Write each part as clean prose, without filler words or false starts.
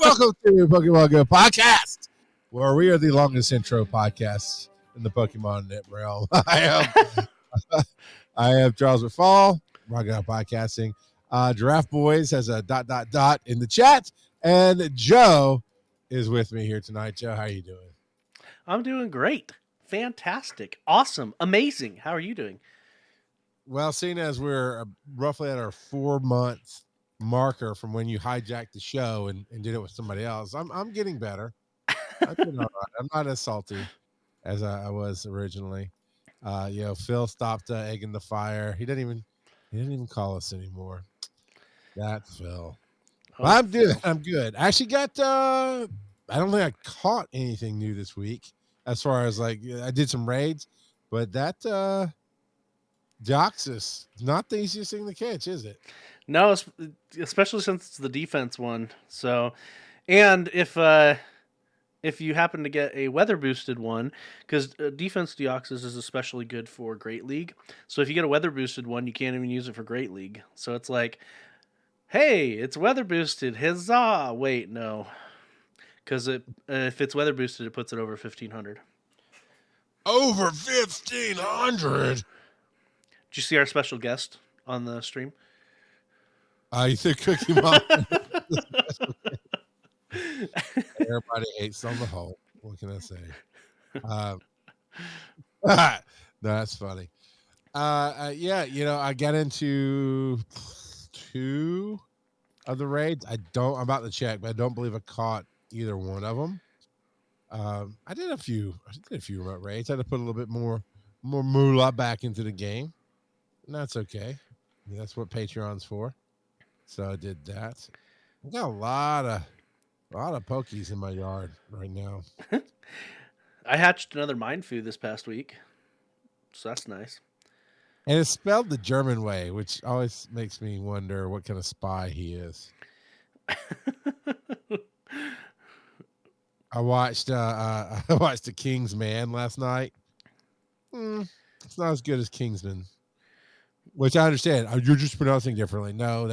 Welcome to Pokemon GO Podcast, where we are the longest intro podcast in the Pokemon net realm. I have Charles McFall, Rock Out Podcasting. Giraffe Boys has a ... in the chat, and Joe is with me here tonight. Joe, how are you doing? I'm doing great. Fantastic. Awesome. Amazing. How are you doing? Well, seeing as we're roughly at our 4-month marker from when you hijacked the show and did it with somebody else, I'm getting better. I'm doing all right. I'm not as salty as I was originally. Phil stopped egging the fire. He didn't even call us anymore. That's Phil. But Oh, I'm good. Phil. I'm good. I actually got I don't think I caught anything new this week as far as like I did some raids, but that Deoxys, not the easiest thing to catch, is it? No, especially since it's the defense one. So, and if you happen to get a weather boosted one, because defense Deoxys is especially good for Great League. So if you get a weather boosted one, you can't even use it for Great League. So it's like, hey, it's weather boosted. Huzzah! Wait, no, because if it's weather boosted, it puts it over 1500. Over 1,500. Did you see our special guest on the stream? You think Cookie Mom? Everybody hates on the whole. What can I say? No, that's funny. Yeah, I got into 2 of the raids. I'm about to check, but I don't believe I caught either one of them. I did a few remote raids. I had to put a little bit more moolah back into the game, and that's okay. That's what Patreon's for. So I did that. I got a lot of pokies in my yard right now. I hatched another Mindfu this past week, so that's nice. And it's spelled the German way, which always makes me wonder what kind of spy he is. I watched The King's Man last night. It's not as good as Kingsman, which I understand. You're just pronouncing differently. No,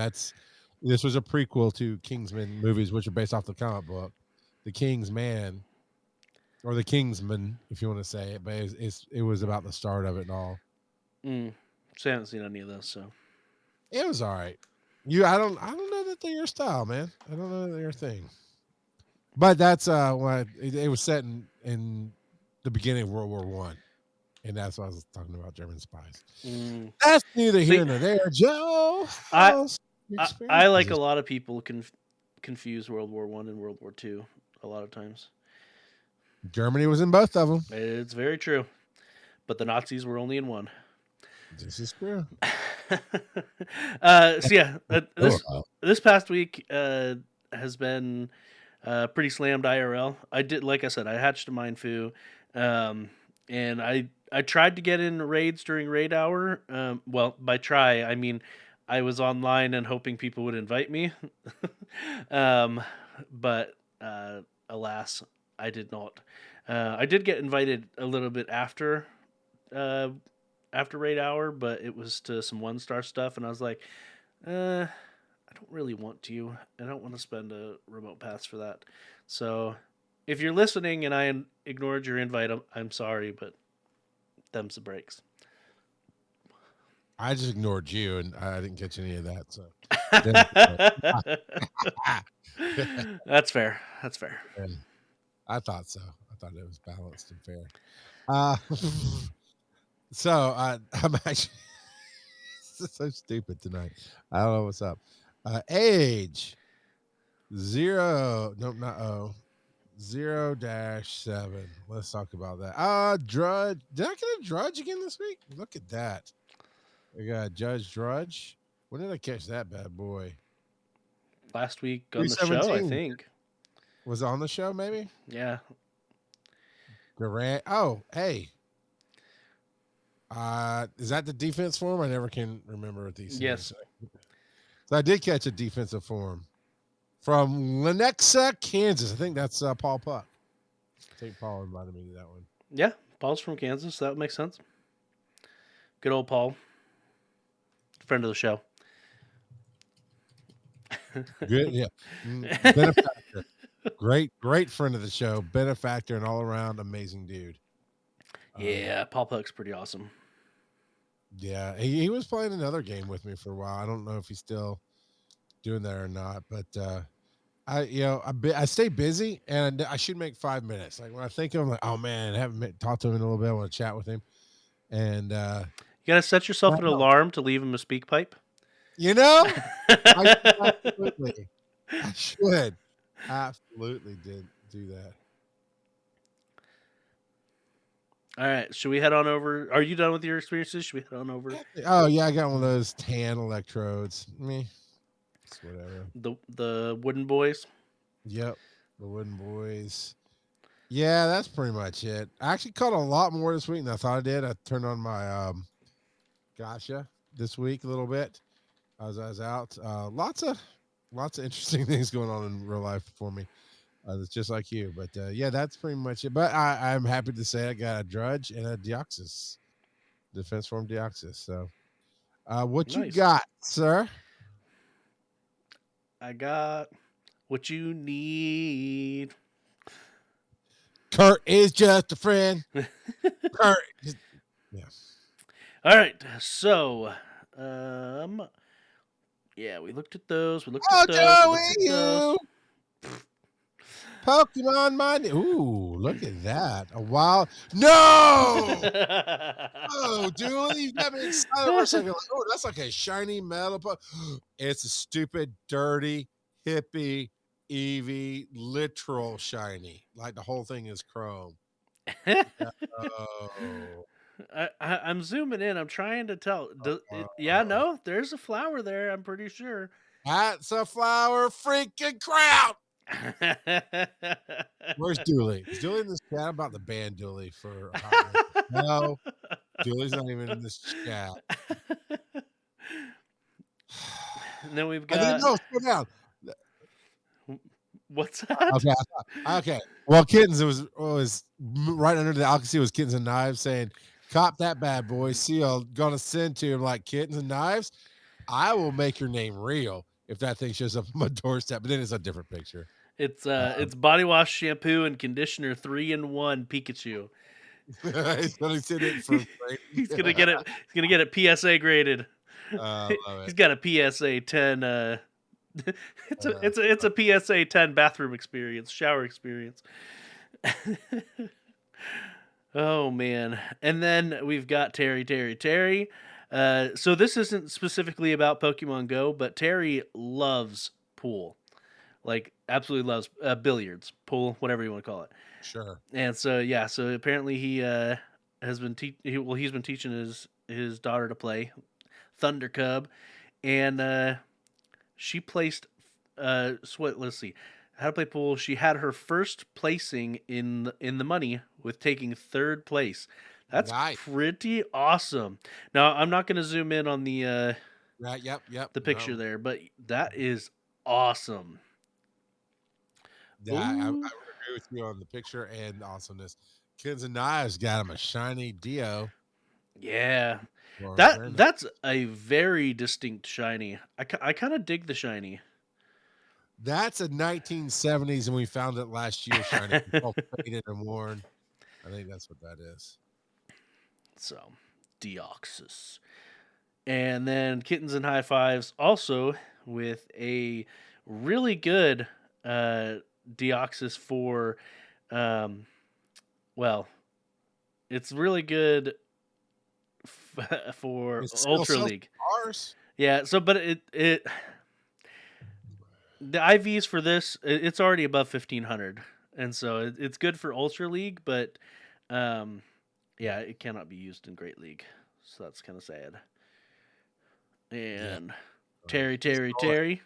this was a prequel to Kingsman movies, which are based off the comic book. The King's Man, or the Kingsman, if you want to say it, but it was about the start of it and all. So I haven't seen any of those, so it was all right. I don't know that they're your style, man. I don't know that they're your thing. But that's when it was set in the beginning of World War One, and that's what I was talking about, German spies. That's neither here nor there, Joe. I like a lot of people confuse World War One and World War Two a lot of times. Germany was in both of them. It's very true, but the Nazis were only in one. This is true. This past week has been pretty slammed IRL. Like I said, I hatched a Mindfu, and I tried to get in raids during raid hour. Well, by try, I mean I was online and hoping people would invite me. But alas, I did not. I did get invited a little bit after raid hour, but it was to some 1-star stuff, and I was like, I don't really want to. I don't want to spend a remote pass for that. So if you're listening and I ignored your invite, I'm sorry, but them's the breaks. I just ignored you, and I didn't catch any of that. So That's fair. And I thought so. I thought it was balanced and fair. So I'm actually so stupid tonight. I don't know what's up. Age 0-7. Let's talk about that. Drudge. Did I get a Drudge again this week? Look at that. We got Judge Drudge. When did I catch that bad boy? Last week on the show, I think. Was it on the show, maybe? Yeah. Durant. Oh, hey. Is that the defense form? I never can remember what these. Yes. So I did catch a defensive form from Lenexa, Kansas. I think that's Paul Puck. I think Paul invited me to that one. Yeah, Paul's from Kansas. So that would make sense. Good old Paul. Friend of the show. Good, yeah. Benefactor. Great friend of the show, benefactor, and all around amazing dude. Yeah, Paul Puck's pretty awesome. Yeah, he was playing another game with me for a while. I don't know if he's still doing that or not, but I stay busy and I should make 5 minutes. Like when I think of him, like, oh man, I haven't talked to him in a little bit. I want to chat with him, and You gotta set yourself an alarm to leave him a speak pipe. you know, I absolutely, I should absolutely did do that. All right, should we head on over? Are you done with your experiences? Should we head on over Oh yeah, I got one of those tan electrodes. Me, it's whatever. the wooden boys? Yep, the wooden boys. Yeah, that's pretty much it. I actually caught a lot more this week than I thought I did. I turned on my gotcha this week a little bit as I was out. Lots of interesting things going on in real life for me. It's just like you, but yeah, that's pretty much it. But I'm happy to say I got a Drudge and a Deoxys, defense form Deoxys. So, what you Nice. got, sir? I got what you need. Kurt is just a friend. Kurt, yeah. All right, so yeah, we looked at those. We looked at those. We looked at those. Pokemon Money. Ooh, look at that. A wild. No! Oh, dude, you got me excited for a second. Like, oh, that's like a shiny metal. It's a stupid, dirty, hippie, Eevee, literal shiny. Like the whole thing is chrome. Oh. I'm zooming in. I'm trying to tell. Yeah, no, there's a flower there. I'm pretty sure. That's a flower freaking crowd. Where's Dooley? Is Dooley in this chat? I'm about to ban Dooley for a hot minute. No, Dooley's not even in this chat. And then we've I didn't got. know. Slow down. What's that? Okay. Well, Kittens, it was right under the Alcacy was Kittens and Knives saying, "Cop that bad boy. Seal gonna send to him like Kittens and Knives. I will make your name real if that thing shows up on my doorstep." But then it's a different picture. It's body wash, shampoo, and conditioner 3-in-1 Pikachu. He's gonna send it for free. He's gonna get it. He's gonna get it PSA graded. He's got a PSA 10. It's a PSA 10 bathroom experience, shower experience. Oh man. And then we've got Terry. So this isn't specifically about Pokemon Go, but Terry loves pool. Like absolutely loves billiards, pool, whatever you want to call it. Sure. And so yeah, so apparently he has been he's been teaching his daughter to play Thunder Cub, and she placed let's see how to play pool. She had her first placing in the money with taking third place. That's nice. Pretty awesome. Now I'm not going to zoom in on the yep the picture there, but that is awesome. Yeah, I would agree with you on the picture and awesomeness. Kids and Knives got him a shiny Dio. Yeah, that's a very distinct shiny. I kind of dig the shiny. That's a 1970s, and we found it last year. Shiny, all faded and worn. I think that's what that is. So, Deoxys, and then Kittens and High Fives also with a really good Deoxys for, well, it's really good for Ultra League. Yeah, so but it the IVs for this it's already above 1500, and so it's good for Ultra League, but yeah, it cannot be used in Great League, so that's kind of sad. And yeah. Terry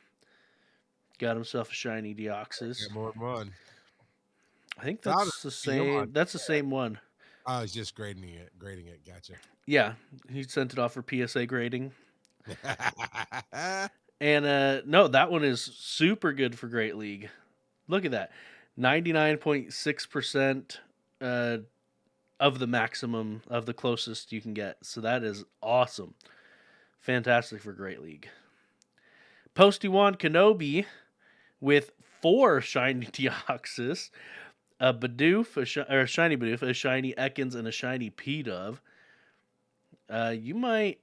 got himself a shiny Deoxys. More than one. I think that's the same. That's the same one. I was just grading it. Gotcha. Yeah, he sent it off for PSA grading. And no, that one is super good for Great League. Look at that, 99.6% of the maximum of the closest you can get. So that is awesome, fantastic for Great League. Posty Wand Kenobi with 4 shiny Deoxys, a Bidoof, or a shiny Bidoof, a shiny Ekans, and a shiny P-Dove. You might...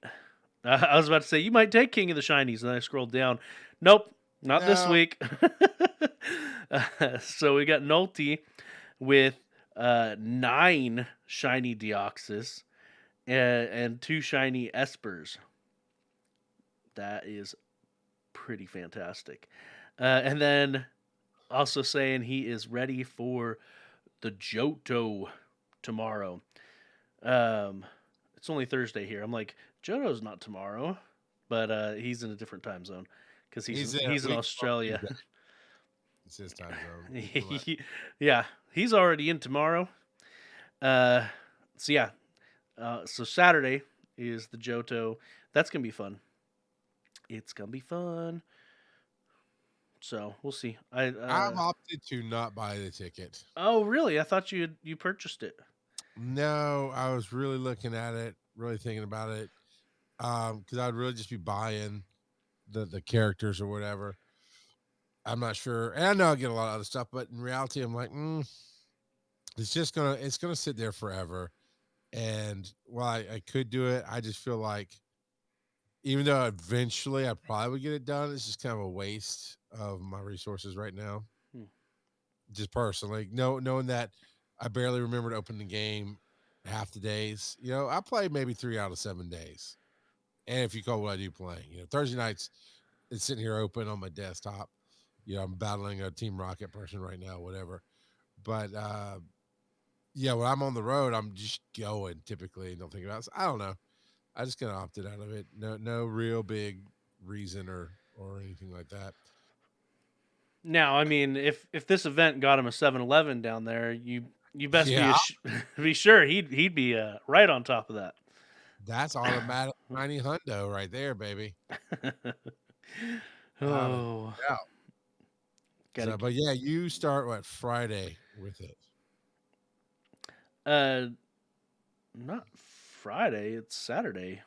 I was about to say, you might take King of the Shinies, and then I scrolled down. Nope, not this No. week. So we got Nulty with 9 shiny Deoxys and 2 shiny Espers. That is pretty fantastic. And then also saying he is ready for the Johto tomorrow. It's only Thursday here. I'm like, Johto's not tomorrow, but he's in a different time zone because he's in Australia. It's his time zone. Yeah, he's already in tomorrow. So yeah, so Saturday is the Johto. That's gonna be fun. It's gonna be fun. So we'll see. I've opted to not buy the ticket. Oh really? I thought you purchased it. No, I was really looking at it, really thinking about it, because I'd really just be buying the characters or whatever. I'm not sure, and I know I get a lot of other stuff, but in reality, I'm like, it's gonna sit there forever. And while I could do it, I just feel like, even though eventually I probably would get it done, it's just kind of a waste of my resources right now. Just personally, knowing that I barely remember to open the game half the days. I play maybe 3 out of 7 days. And if you call what I do playing, Thursday nights, it's sitting here open on my desktop. I'm battling a Team Rocket person right now, whatever. But when I'm on the road, I'm just going typically and don't think about it. So I don't know. I just kind of opted out of it. No real big reason or anything like that. Now, I mean, if this event got him a 7-Eleven down there, you best be sure he'd be right on top of that. That's automatic 90 hundo right there, baby. Oh, yeah. But yeah, you start Friday with it. Not Friday. It's Saturday.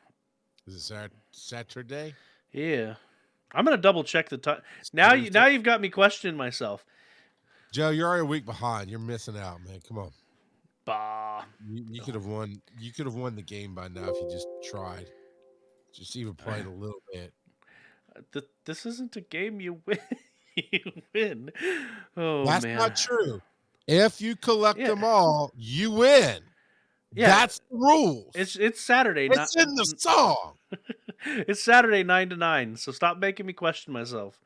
Is it Saturday? Yeah, I'm gonna double check the time. Now you've got me questioning myself. Joe, you're already a week behind. You're missing out, man. Come on. Bah. You could have won. You could have won the game by now if you just tried. Just even played a little bit. This isn't a game you win. You win. Oh, that's man. Not true. If you collect them all, you win. Yeah, that's the rules. It's Saturday. It's in the song. It's Saturday 9 to 9. So stop making me question myself.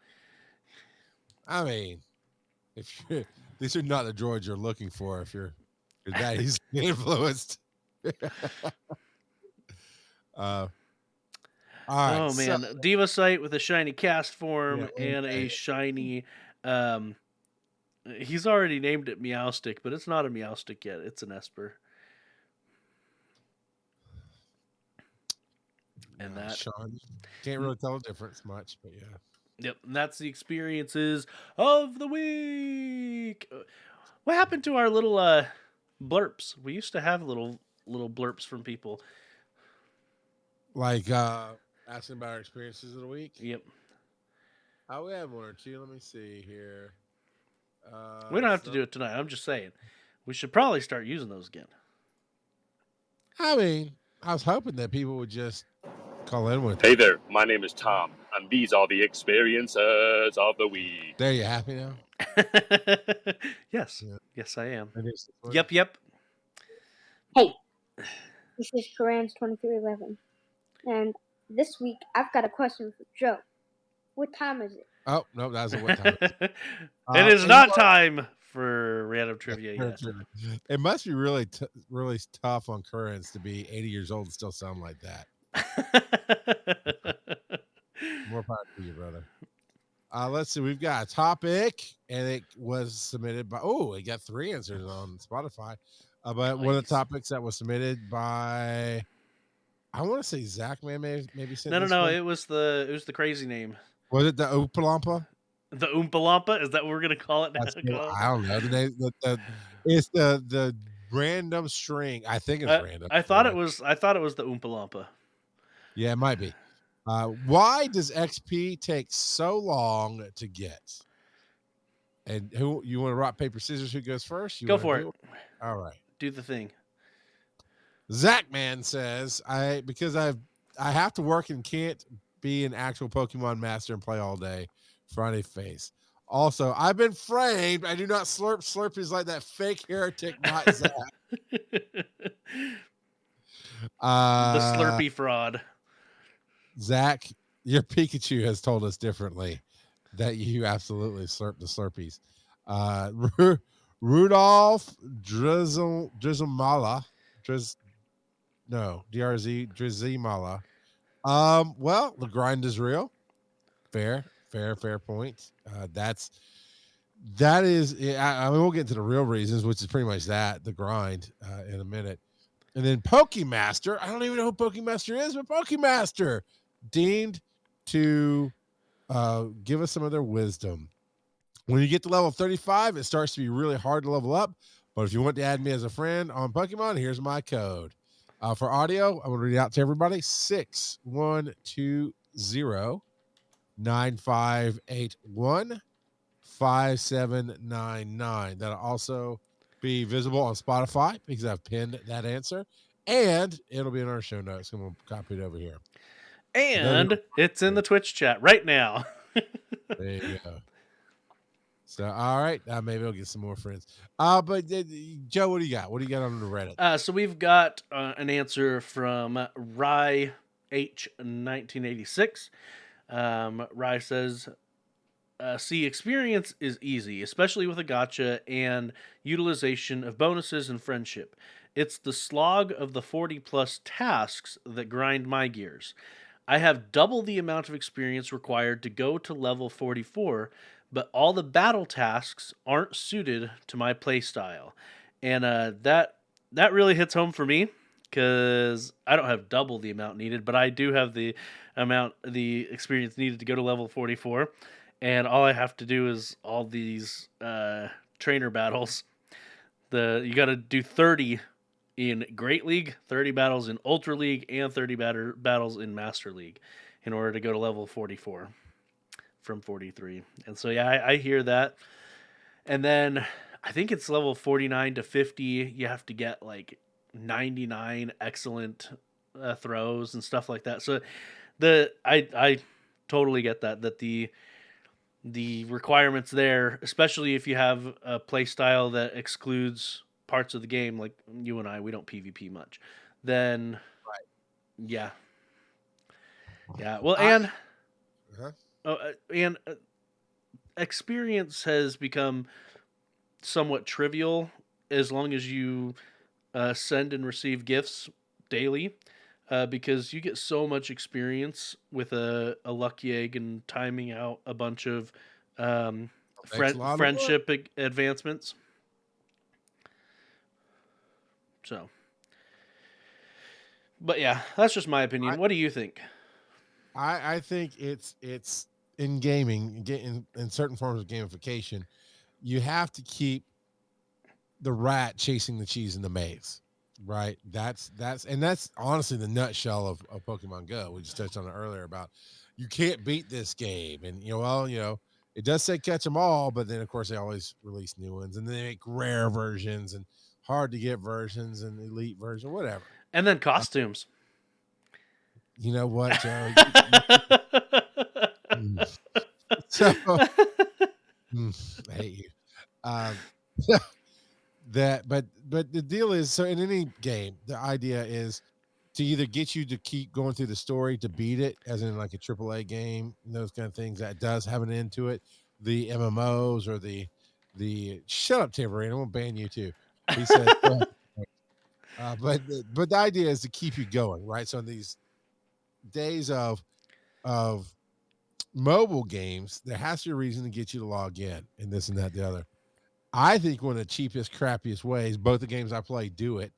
I mean, these are not the droids you're looking for. If you're that easily influenced. All right, oh man, Divasite with a shiny cast form and a shiny. He's already named it Meowstic, but it's not a Meowstic yet. It's an Esper. And that Sean can't really tell the difference much, but yeah. Yep, and that's the experiences of the week. What happened to our little blurps? We used to have little blurps from people. Like asking about our experiences of the week? Yep. We have one or two. Let me see here. We don't have to do it tonight. I'm just saying. We should probably start using those again. I mean, I was hoping that people would just call in with. Hey there, my name is Tom, and these are the experiences of the week. There, you happy now? Yes. Yeah. Yes, I am. Yep. Hey, this is Karans2311, and this week I've got a question for Joe. What time is it? Oh, no, that isn't what time it is. It is not time for random trivia yet. It must be really tough on Currents to be 80 years old and still sound like that. More power to you, brother. Let's see. We've got a topic, and it was submitted by. Oh, it got 3 answers on Spotify. But nice. One of the topics that was submitted by, I want to say Zach, man, maybe sent. No. It was the crazy name. Was it the Oompa Loompa? The Oompa Loompa? Is that what we're gonna call it now? I don't know. It's the random string. I think it's random. I thought it was the Oompa Loompa. Yeah, it might be. Why does XP take so long to get? And who you want to rock, paper, scissors? Who goes first? You Go want to for do it. All right. Do the thing. Zach Man says, I have to work and can't be an actual Pokemon master and play all day. Friday face. Also, I've been framed. I do not slurp. Slurpees like that fake heretic, not Zach. The Slurpee fraud. Zach, your Pikachu has told us differently that you absolutely slurp the Slurpees. Rudolph Drizzlemala. DRZ Drizzimala. Well, the grind is real. Fair point. That is. I mean, we'll get into the real reasons, which is pretty much the grind in a minute. And then Pokemaster. I don't even know who Pokemaster is, but Pokemaster deemed to give us some of their wisdom. When you get to level 35, it starts to be really hard to level up. But if you want to add me as a friend on Pokemon, here's my code. For audio, I'm going to read it out to everybody. 6120-9581-5799. That'll also be visible on Spotify because I've pinned that answer. And it'll be in our show notes. I'm going to copy it over here. And it's in the Twitch chat right now. There you go. So, all right. Maybe I'll get some more friends. But Joe, what do you got? What do you got on the Reddit? So we've got an answer from Rye H1986. Rye says, see, experience is easy, especially with a gacha and utilization of bonuses and friendship. It's the slog of the 40-plus tasks that grind my gears. I have double the amount of experience required to go to level 44, but all the battle tasks aren't suited to my playstyle. And that really hits home for me, because I don't have double the amount needed, but I do have the experience needed to go to level 44. And all I have to do is all these trainer battles. You got to do 30 in Great League, 30 battles in Ultra League, and 30 battles in Master League in order to go to level 44 from 43. And so, yeah, I hear that. And then I think it's level 49 to 50. You have to get like 99 excellent throws and stuff like that. So I totally get that the requirements there, especially if you have a play style that excludes parts of the game, like you and I, we don't PvP much, then yeah. Well, and experience has become somewhat trivial as long as you send and receive gifts daily, because you get so much experience with a lucky egg and timing out a bunch of friendship advancements. So, but yeah, that's just my opinion. What do you think? I think it's in gaming, in certain forms of gamification, you have to keep the rat chasing the cheese in the maze, right? That's honestly the nutshell of Pokemon Go. We just touched on it earlier about you can't beat this game, and it does say catch them all, but then of course they always release new ones, and they make rare versions and hard to get versions and elite version, whatever. And then costumes. You know what, Joe? So, I hate you. But the deal is, so in any game, the idea is to either get you to keep going through the story to beat it, as in like a AAA game, and those kind of things that does have an end to it. The MMOs or the shut up, Tambourine, I won't ban you too. He said, but the idea is to keep you going, right? So in these days of mobile games, there has to be a reason to get you to log in and this and that, the other. I think one of the cheapest, crappiest ways, both the games I play do it,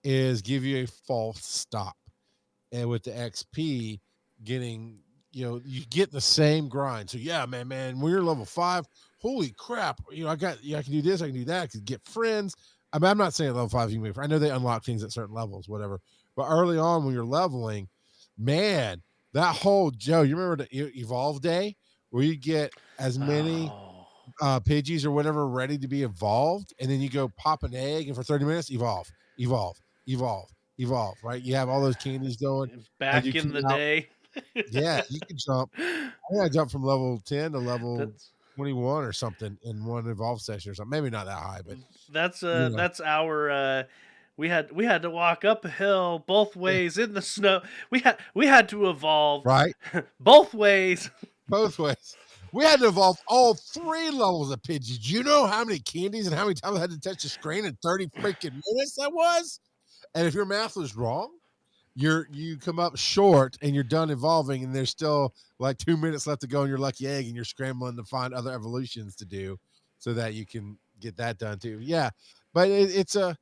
is give you a false stop. And with the XP getting, you get the same grind. So yeah, man, when you're level 5, holy crap, I can do this, I can do that, I can get friends. I mean, I'm not saying at level 5 you can make friends. I know they unlock things at certain levels, whatever. But early on when you're leveling, man, that whole, Joe, you remember the Evolve Day where you get as many Pidgeys or whatever ready to be evolved, and then you go pop an egg, and for 30 minutes, evolve, evolve, evolve, evolve. Right? You have all those candies going, and you Back in come the out. day. Yeah, you can jump. I think I jumped from level 10 to level That's 21 or something in one evolve session or something. Maybe not that high, but you know, that's our we had to walk up a hill both yeah, ways in the snow. We had to evolve right? both ways. Both ways. We had to evolve all 3 levels of Pidgeys. Do you know how many candies and how many times I had to touch the screen in 30 freaking minutes that was? And if your math was wrong, you come up short and you're done evolving, and there's still like 2 minutes left to go in your lucky egg, and you're scrambling to find other evolutions to do so that you can get that done too. Yeah, but it's a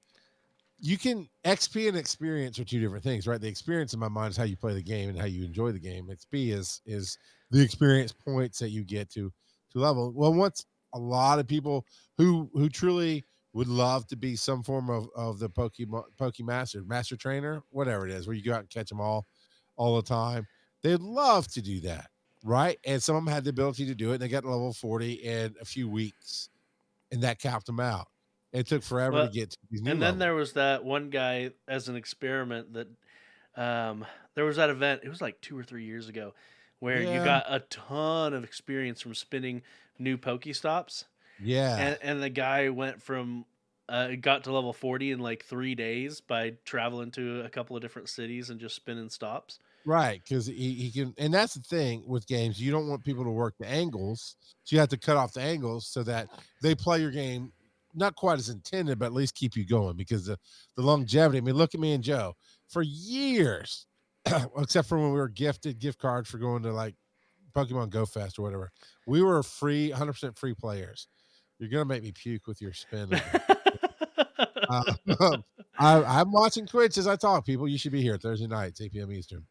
you can XP and experience are 2 different things, right? The experience in my mind is how you play the game and how you enjoy the game. XP is the experience points that you get to level. Well, once a lot of people who truly would love to be some form of the master trainer, whatever it is, where you go out and catch them all the time. They'd love to do that, right? And some of them had the ability to do it, and they got to level 40 in a few weeks, and that capped them out. It took forever to Well, get to these new and then levels. there was that one guy as an experiment that there was that event. It was like 2 or 3 years ago, where you Yeah, got a ton of experience from spinning new Pokestops, yeah, and the guy went from got to level 40 in like 3 days by traveling to a couple of different cities and just spinning stops. right. Because he can, and that's the thing with games. You don't want people to work the angles, so you have to cut off the angles so that they play your game not quite as intended, but at least keep you going. Because the longevity. I mean, look at me and Joe for years, except for when we were gifted gift cards for going to like Pokemon Go Fest or whatever. We were free, 100% free players. You're gonna make me puke with your spin of it. Uh, I'm watching Twitch as I talk. People, you should be here Thursday nights, 8 p.m. Eastern.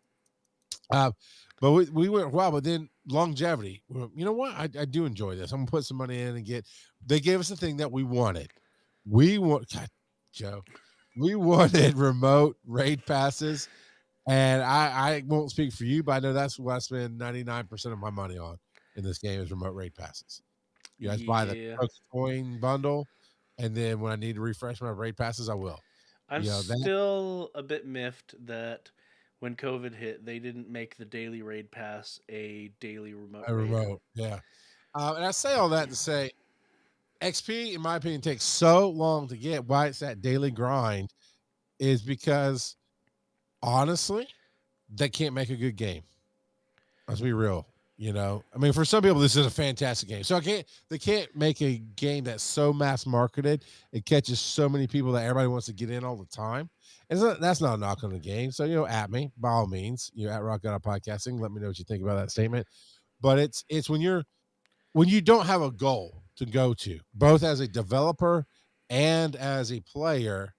Uh, but we went wow. But then longevity. Well, you know what? I do enjoy this. I'm gonna put some money in and get. They gave us the thing that we wanted. We want God, Joe. We wanted remote raid passes, and I won't speak for you, but I know that's what I spend 99% of my money on in this game is remote raid passes. You guys buy the Yeah. coin bundle, and then when I need to refresh my raid passes, I will. I'm You know that still a bit miffed that when COVID hit, they didn't make the daily raid pass a daily remote a raid. remote, yeah. And I say all that to say XP, in my opinion, takes so long to get. Why it's that daily grind is because honestly, they can't make a good game. Let's be real. I mean, for some people, this is a fantastic game. So they can't make a game that's so mass marketed. It catches so many people that everybody wants to get in all the time. And that's not a knock on the game. So, at me, by all means, at Rock Out Podcasting. Let me know what you think about that statement. But it's when you don't have a goal to go to, both as a developer and as a player,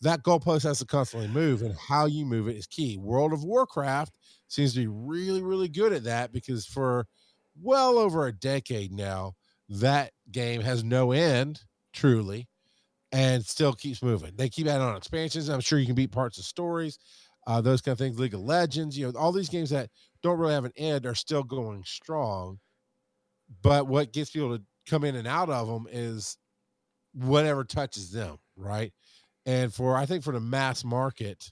that goalpost has to constantly move, and how you move it is key. World of Warcraft seems to be really, really good at that because for well over a decade now, that game has no end, truly, and still keeps moving. They keep adding on expansions. I'm sure you can beat parts of stories, those kind of things. League of Legends, all these games that don't really have an end are still going strong. But what gets people to come in and out of them is whatever touches them, right? And I think for the mass market,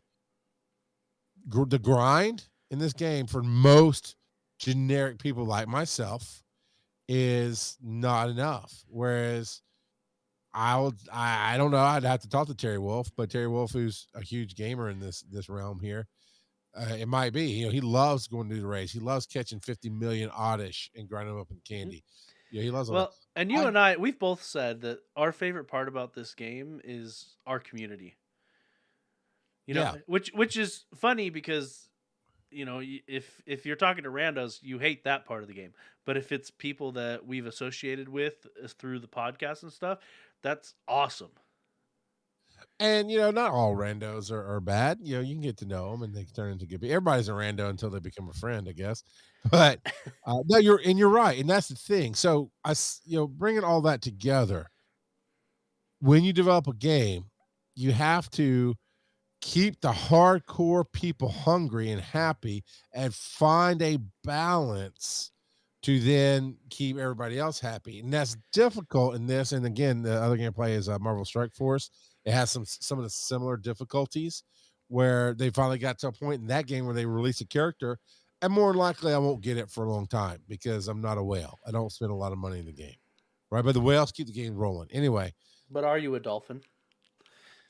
the grind in this game for most generic people like myself is not enough. Whereas I don't know. I'd have to talk to Terry Wolf, but Terry Wolf, who's a huge gamer in this realm here, it might be. He loves going to the race. He loves catching 50 million oddish and grinding them up in candy. Yeah, he loves all that. Well, and you and I, we've both said that our favorite part about this game is our community. Yeah, Which is funny because if you're talking to randos, you hate that part of the game. But if it's people that we've associated with through the podcast and stuff, that's awesome. and not all randos are bad. You can get to know them and they can turn into good people. Everybody's a rando until they become a friend, I guess. But no, you're right, and that's the thing. So bringing all that together, when you develop a game, you have to keep the hardcore people hungry and happy, and find a balance to then keep everybody else happy. And that's difficult in this. And again, the other game I play is Marvel Strike Force. It has some of the similar difficulties where they finally got to a point in that game where they release a character, and more than likely I won't get it for a long time because I'm not a whale. I don't spend a lot of money in the game, right? But the whales keep the game rolling. Anyway, But are you a dolphin?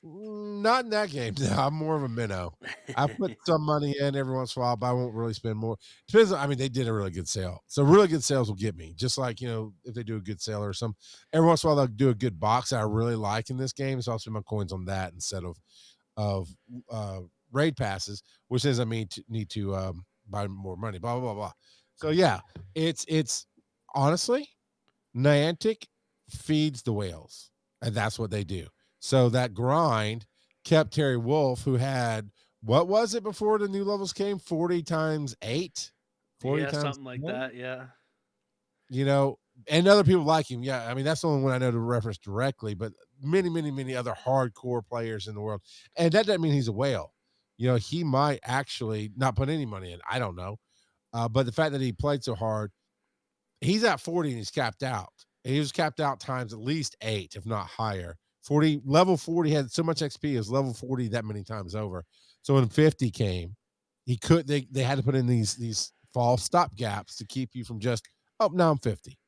not in that game. No, I'm more of a minnow. I put some money in every once in a while, but I won't really spend more. Depends. I mean, they did a really good sale, so really good sales will get me. Just like if they do a good sale or some, every once in a while they'll do a good box that I really like in this game. So I'll spend my coins on that instead of raid passes, which says I need to buy more money. Blah blah blah blah. So yeah, it's honestly Niantic feeds the whales, and that's what they do. So that grind kept Terry Wolf, who had what was it before the new levels came? 40 times 8? 40 Yeah, times something like 10? that. Yeah. And other people like him. Yeah, I mean, that's the only one I know to reference directly, but many, many, many other hardcore players in the world. And that doesn't mean he's a whale. He might actually not put any money in. I don't know. But the fact that he played so hard, he's at 40 and he's capped out. And he was capped out times at least 8, if not higher. Level 40 had so much XP as level 40 that many times over. So when 50 came, they had to put in these false stop gaps to keep you from just, oh, now I'm 50.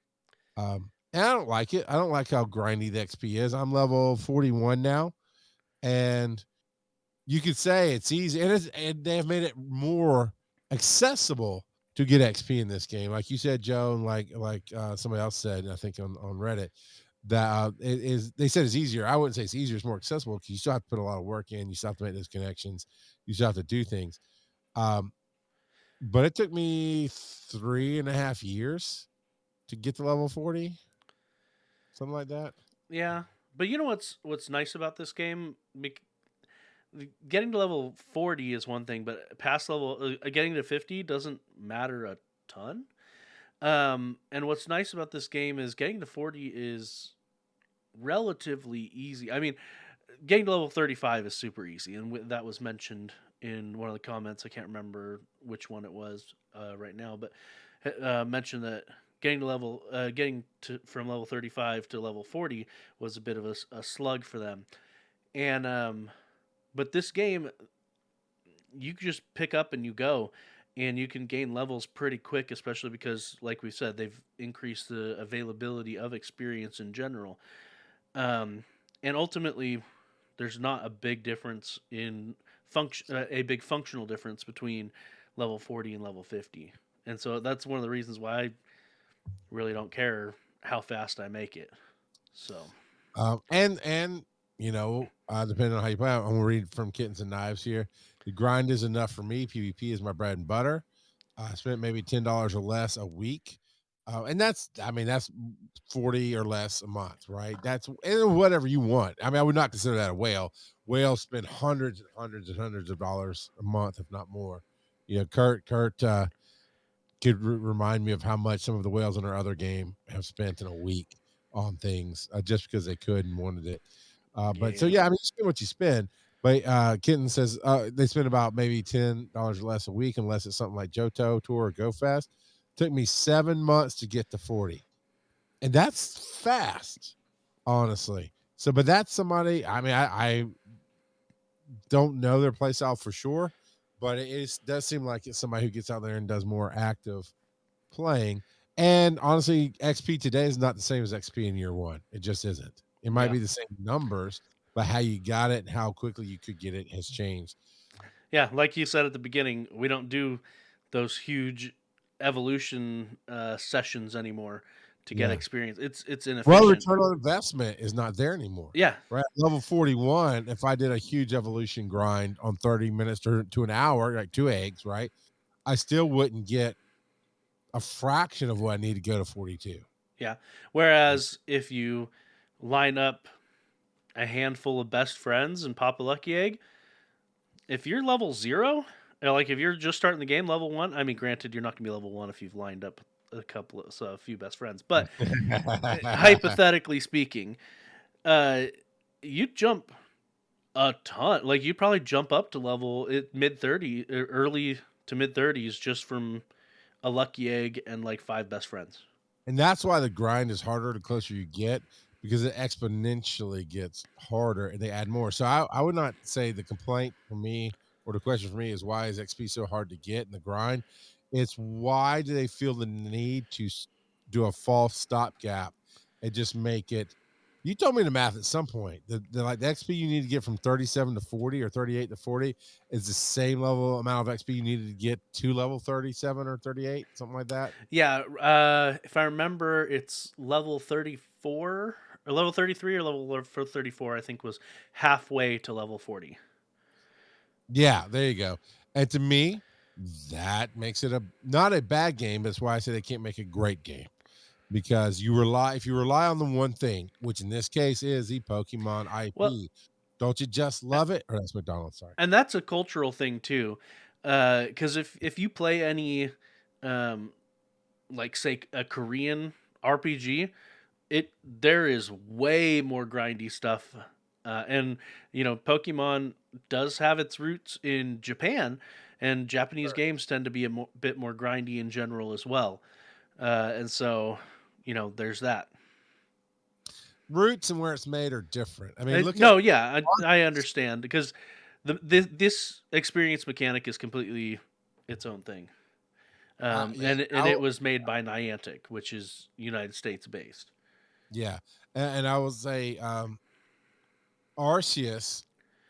And I don't like it. I don't like how grindy the XP is. I'm level 41 now, and you could say it's easy, and they have made it more accessible to get XP in this game. Like you said, Joe, and like somebody else said, I think on Reddit, that they said it's easier. I wouldn't say it's easier. It's more accessible because you still have to put a lot of work in. You still have to make those connections. You still have to do things. But it took me 3.5 years to get to level 40, something like that. Yeah. But you know what's nice about this game? Getting to level 40 is one thing, but past level getting to 50 doesn't matter a ton. And what's nice about this game is getting to 40 is relatively easy. I mean, getting to level 35 is super easy, and that was mentioned in one of the comments. I can't remember which one it was right now, but mentioned that getting from level 35 to level 40 was a bit of a slug for them. And but this game, you can just pick up and you go, and you can gain levels pretty quick, especially because, like we said, they've increased the availability of experience in general. And ultimately, there's not a big difference in a big functional difference between level 40 and level 50. And so that's one of the reasons why I really don't care how fast I make it. So, and depending on how you play, I'm gonna read from Kittens and Knives here. The grind is enough for me. PvP is my bread and butter. I spent maybe $10 or less a week, and that's 40 or less a month, right? That's whatever you want. I mean, I would not consider that a whale. Whales spend hundreds and hundreds and hundreds of dollars a month, if not more. Kurt could remind me of how much some of the whales in our other game have spent in a week on things just because they could and wanted it. But so yeah, I mean, you spend what you spend. But Kitten says they spend about maybe $10 or less a week, unless it's something like Johto Tour or Go Fast. Took me 7 months to get to 40, and that's fast, honestly. So, but that's somebody. I mean, I don't know their play style for sure, but does seem like it's somebody who gets out there and does more active playing. And honestly, XP today is not the same as XP in year one. It just isn't. It might be the same numbers, but how you got it and how quickly you could get it has changed. Yeah, like you said at the beginning, we don't do those huge evolution sessions anymore to get experience. It's inefficient. Well, return on investment is not there anymore. Yeah. Right. Level 41, if I did a huge evolution grind on 30 minutes to an hour, like 2 eggs, right, I still wouldn't get a fraction of what I need to go to 42. Yeah. Whereas if you line up a handful of best friends and pop a lucky egg, if you're level 0, like if you're just starting the game level 1, I mean, granted, you're not going to be level 1 if you've lined up a few best friends, but hypothetically speaking, you jump a ton. Like you probably jump up to level mid 30, early to mid 30s just from a lucky egg, and like 5 best friends. And that's why the grind is harder the closer you get, because it exponentially gets harder and they add more. So I would not say the complaint for me or the question for me is why is XP so hard to get in the grind? It's why do they feel the need to do a false stopgap and just make it? You told me the math at some point. Like the XP you need to get from 37 to 40 or 38 to 40 is the same level amount of XP you needed to get to level 37 or 38, something like that. Yeah, if I remember, it's level 34 or level 33 or level 34. I think was halfway to level 40. Yeah, there you go. And to me, that makes it not a bad game. That's why I say they can't make a great game, because if you rely on the one thing, which in this case is the Pokemon IP, Well, don't you just love it? Or that's McDonald's, sorry. and that's a cultural thing too, because if you play any, like say a Korean RPG, there is way more grindy stuff, and Pokemon does have its roots in Japan, and Japanese games tend to be a bit more grindy in general as well, and so there's that. Roots and where it's made are different. I mean, I understand, because this experience mechanic is completely its own thing. yeah, and it was made by Niantic, which is United States based. yeah, and I will say, Arceus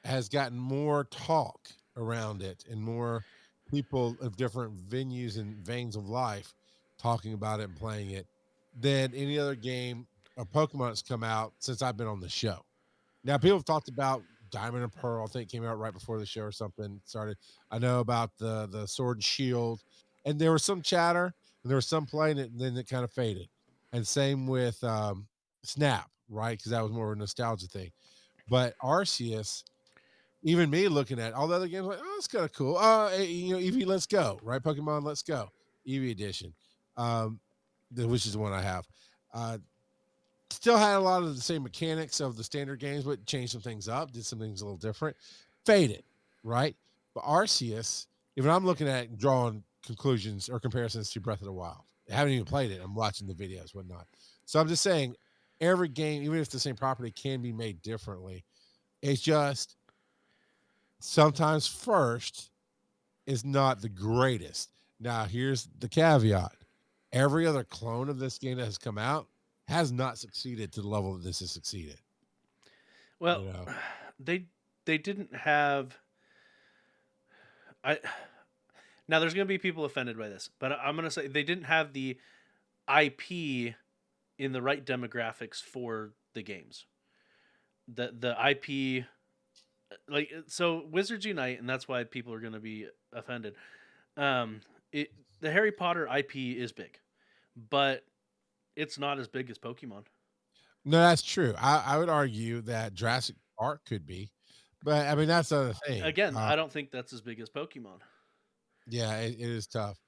has gotten more talk around it and more people of different venues and veins of life talking about it and playing it than any other game or Pokemon that's come out since I've been on the show. Now, people have talked about Diamond and Pearl. I think came out right before the show or something started. I know about the Sword and Shield, and there was some chatter and there was some playing it, and then it kind of faded. And same with Snap, right? Because that was more of a nostalgia thing. But Arceus, even me looking at all the other games, like, oh, it's kind of cool. Eevee, Let's Go, right? Pokemon Let's Go, Eevee Edition, which is the one I have. Still had a lot of the same mechanics of the standard games, but changed some things up, did some things a little different. Faded, right? But Arceus, even I'm looking at and drawing conclusions or comparisons to Breath of the Wild. I haven't even played it. I'm watching the videos, whatnot. So I'm just saying, every game, even if the same property, can be made differently. It's just sometimes first is not the greatest. Now, here's the caveat. Every other clone of this game that has come out has not succeeded to the level that this has succeeded. Well, they didn't have. Now there's going to be people offended by this, but I'm going to say they didn't have the IP in the right demographics for the games. The IP, like, so Wizards Unite, and that's why people are going to be offended. The Harry Potter IP is big, but it's not as big as Pokemon. No, that's true. I would argue that Jurassic Park could be, but I mean that's the other thing. Again, I don't think that's as big as Pokemon. Yeah, it is tough.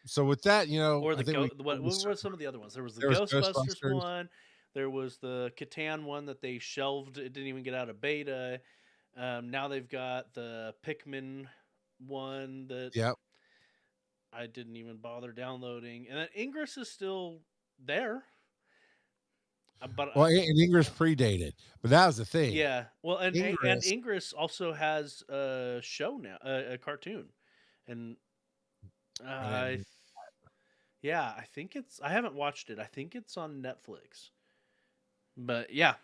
So with that, Or what were some of the other ones? There was the Ghostbusters one. There was the Catan one that they shelved. It didn't even get out of beta. Now they've got the Pikmin one that I didn't even bother downloading. And then Ingress is still there. And Ingress predated, but that was the thing. Yeah. Well, and Ingress also has a show now, a cartoon. And I think I haven't watched it. I think it's on Netflix. But yeah,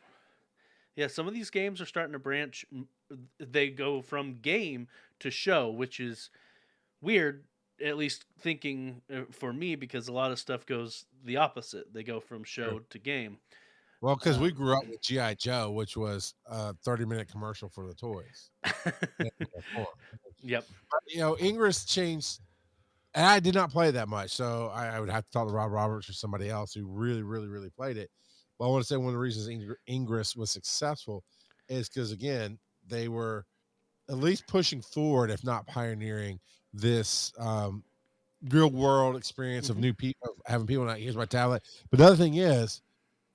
some of these games are starting to branch. They go from game to show, which is weird, at least thinking for me, because a lot of stuff goes the opposite. They go from show to game. Well, because we grew up with G.I. Joe, which was a 30-minute commercial for the toys. Yep. But, Ingress changed, and I did not play it that much, so I would have to talk to Rob Roberts or somebody else who really, really, really played it. But I want to say one of the reasons Ingress was successful is because, again, they were at least pushing forward, if not pioneering, this real world experience of new people, having people not use my tablet. But the other thing is,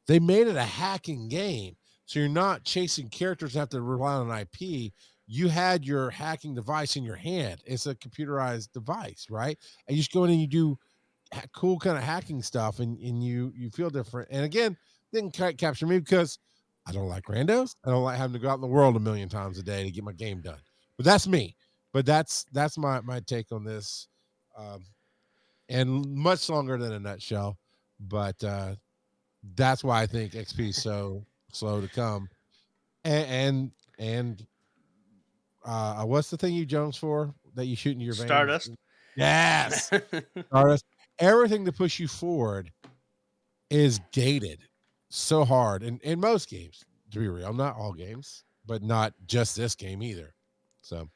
they made it a hacking game. So you're not chasing characters and have to rely on an IP. you had your hacking device in your hand. It's a computerized device, right? And you just go in and you do cool kind of hacking stuff, and you feel different. And again, didn't quite capture me because I don't like randos. I don't like having to go out in the world a million times a day to get my game done. But that's me. But that's my take on this, and much longer than a nutshell. But that's why I think XP is so slow to come. And what's the thing you Jones for that you shoot into your veins? Stardust. Yes, Stardust. Everything to push you forward is gated so hard in most games, to be real. Not all games, but not just this game either. So,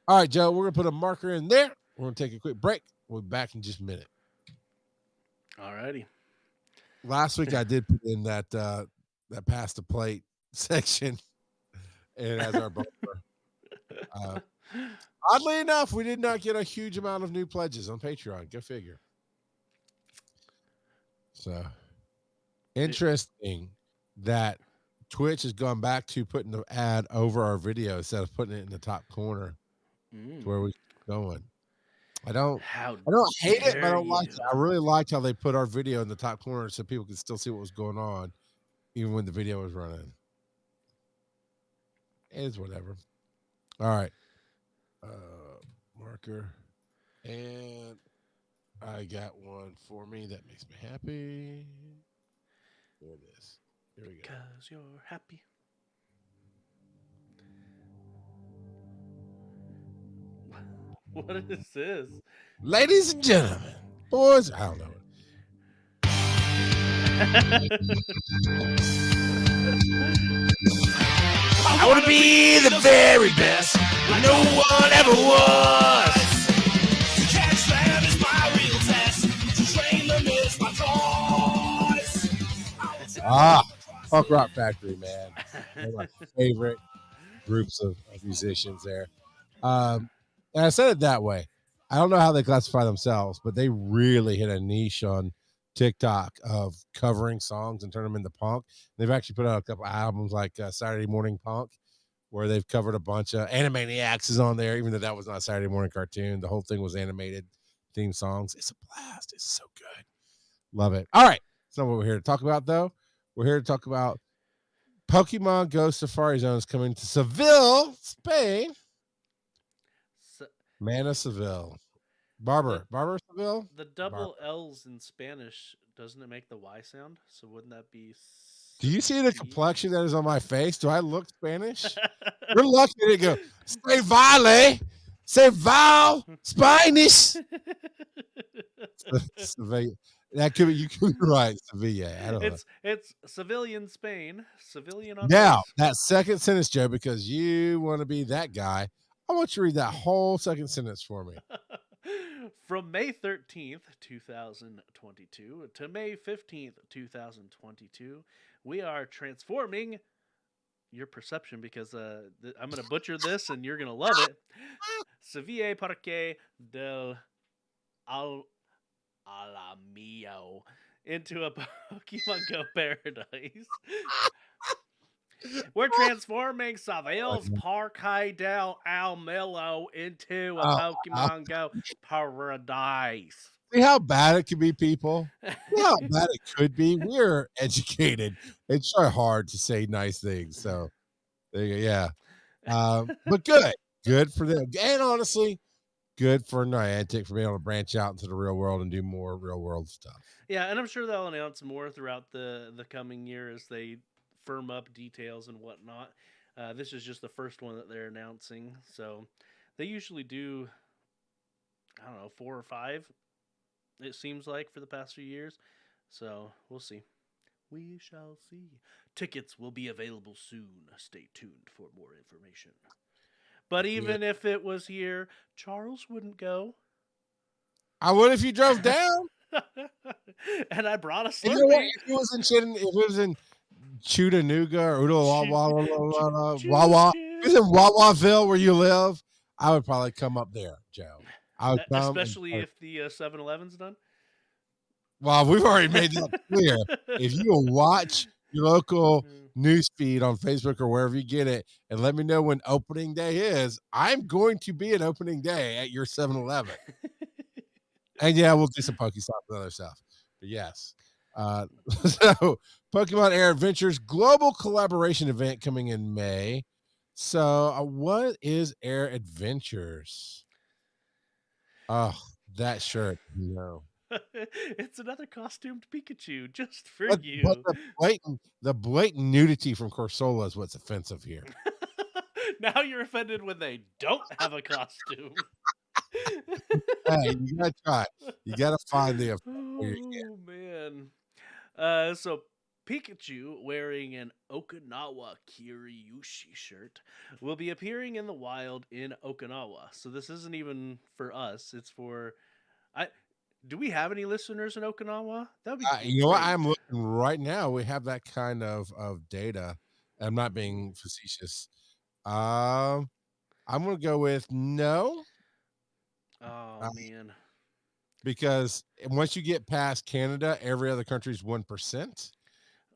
all right, Joe, we're gonna put a marker in there. We're gonna take a quick break. We'll be back in just a minute. Alrighty. Last week I did put in that pass the plate section, and as our bumper. Oddly enough, we did not get a huge amount of new pledges on Patreon. Go figure. So interesting that Twitch has gone back to putting the ad over our video instead of putting it in the top corner. To where we're going. I don't hate it, but I don't like it. I really liked how they put our video in the top corner so people could still see what was going on, even when the video was running. It is whatever. All right. Marker. And I got one for me that makes me happy. There it is. Here we go. Because you're happy. What is this? Ladies and gentlemen, boys, I don't know. I want to be the very best, like no one ever was. To catch them is my real test. To train them is my choice. Punk Rock Factory, man. One of my favorite groups of musicians there. And I said it that way. I don't know how they classify themselves, but they really hit a niche on TikTok of covering songs and turn them into punk. They've actually put out a couple albums like Saturday Morning Punk, where they've covered a bunch of Animaniacs is on there, even though that was not a Saturday morning cartoon. The whole thing was animated theme songs. It's a blast. It's so good. Love it. All right. That's not what we're here to talk about, though. We're here to talk about Pokemon GO Safari Zones coming to Seville, Spain. Man of Seville. Barber Seville? The double L's in Spanish, doesn't it make the Y sound? So wouldn't that be... Do you see the complexion that is on my face? Do I look Spanish? You're lucky to go, say vale, say val, Spanish. That could be, you could be right, Seville. I don't know. It's Sevillian Spain. Sevillian on Now, that second sentence, Joe, because you want to be that guy, I want you to read that whole second sentence for me. From May 13th, 2022 to May 15th, 2022, we are transforming your perception because I'm going to butcher this and you're going to love it. Seville Parque del Alamillo into a Pokemon Go paradise. We're transforming Seville's Parque del Alamillo into a Pokemon Go paradise. See how bad it could be, people? See how bad it could be? We're educated and try hard to say nice things. So, there you go. Yeah. But good for them. And honestly, good for Niantic for being able to branch out into the real world and do more real world stuff. Yeah, and I'm sure they'll announce more throughout the coming year as they firm up details and whatnot. This is just the first one that they're announcing. So they usually do, I don't know, 4 or 5, it seems like, for the past few years. So we'll see. We shall see. Tickets will be available soon. Stay tuned for more information. But even if it was here, Charles wouldn't go. I would if you drove down. And I brought a Slurpee. You know what? If it was in Chattanooga or Wawa, if it was in Wawaville where you live, I would probably come up there, Joe. I would come, especially if the 7-Eleven's done. Well, we've already made that clear. If you will watch your local news feed on Facebook or wherever you get it, and let me know when opening day is. I'm going to be at opening day at your 7-Eleven. And yeah, we'll do some Pokestops and other stuff. But yes. So Pokemon Air Adventures global collaboration event coming in May. So what is Air Adventures? Oh, that shirt. No. It's another costumed Pikachu just for But you. the blatant nudity from Corsola is what's offensive here. Now you're offended when they don't have a costume. Hey, you gotta try. You gotta find the effect where you can. Oh man. So Pikachu wearing an Okinawa Kiryushi shirt will be appearing in the wild in Okinawa. So this isn't even for us. It's for do we have any listeners in Okinawa? That would be You know what? great. I'm looking right now. We have that kind of data. I'm not being facetious. I'm gonna go with no. Oh man. Because once you get past Canada, every other country is 1%.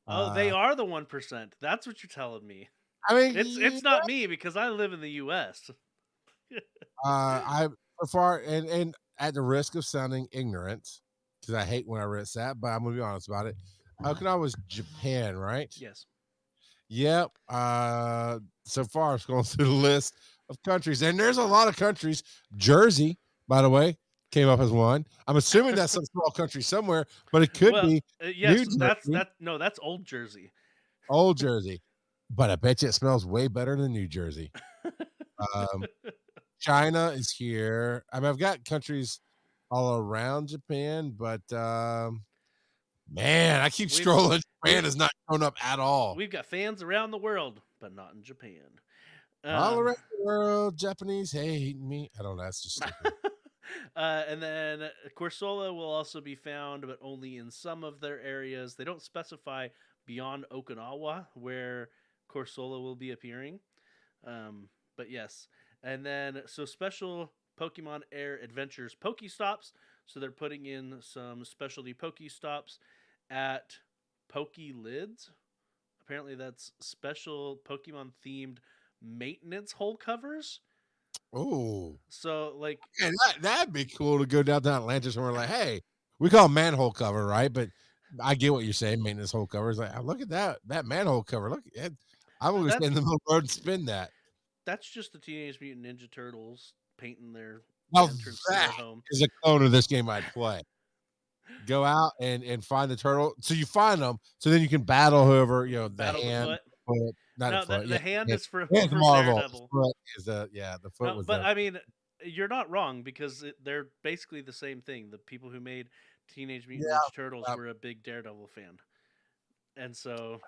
Oh, they are the 1%. That's what you're telling me. I mean, It's not me because I live in the U.S. I so far, and at the risk of sounding ignorant, because I hate when I read that, but I'm gonna be honest about it. Okinawa was Japan, right? Yes. Yep. So far, I'm going through the list of countries, and there's a lot of countries. Jersey, by the way, came up as one. I'm assuming that's some small country somewhere, but it could Well, be yes, New that's Jersey, that's Old Jersey. Old Jersey. But I bet you it smells way better than New Jersey. Um, China is here. I mean, I've got countries all around Japan, but man, I keep We've- scrolling. Japan we- is not showing up at all. We've got fans around the world, but not in Japan. All around the world, Japanese hate me. I don't know. That's just stupid. And then Corsola will also be found, but only in some of their areas. They don't specify beyond Okinawa where Corsola will be appearing. But yes. And then, so special Pokemon Air Adventures Pokestops. So they're putting in some specialty Pokestops at Lids. Apparently, that's special Pokemon themed maintenance hole covers. Oh, So, like, yeah, that'd be cool to go down to Atlantis and we're like, hey, we call them manhole cover, right? But I get what you're saying, maintenance hole cover. It's like, oh, look at that manhole cover. Look, I'm going to stand in the middle of the road and spin that. that's just the Teenage Mutant Ninja Turtles painting their Now entrance to their that home. is a clone of this game I'd play. Go out and find the turtle. So you find them, so then you can battle whoever, the Battle the hand, foot. foot, not No, a foot. the hand is for It's for Marvel. Daredevil. The foot is the foot No, was but I mean, you're not wrong because they're basically the same thing. The people who made Teenage Mutant Ninja Turtles were a big Daredevil fan, and so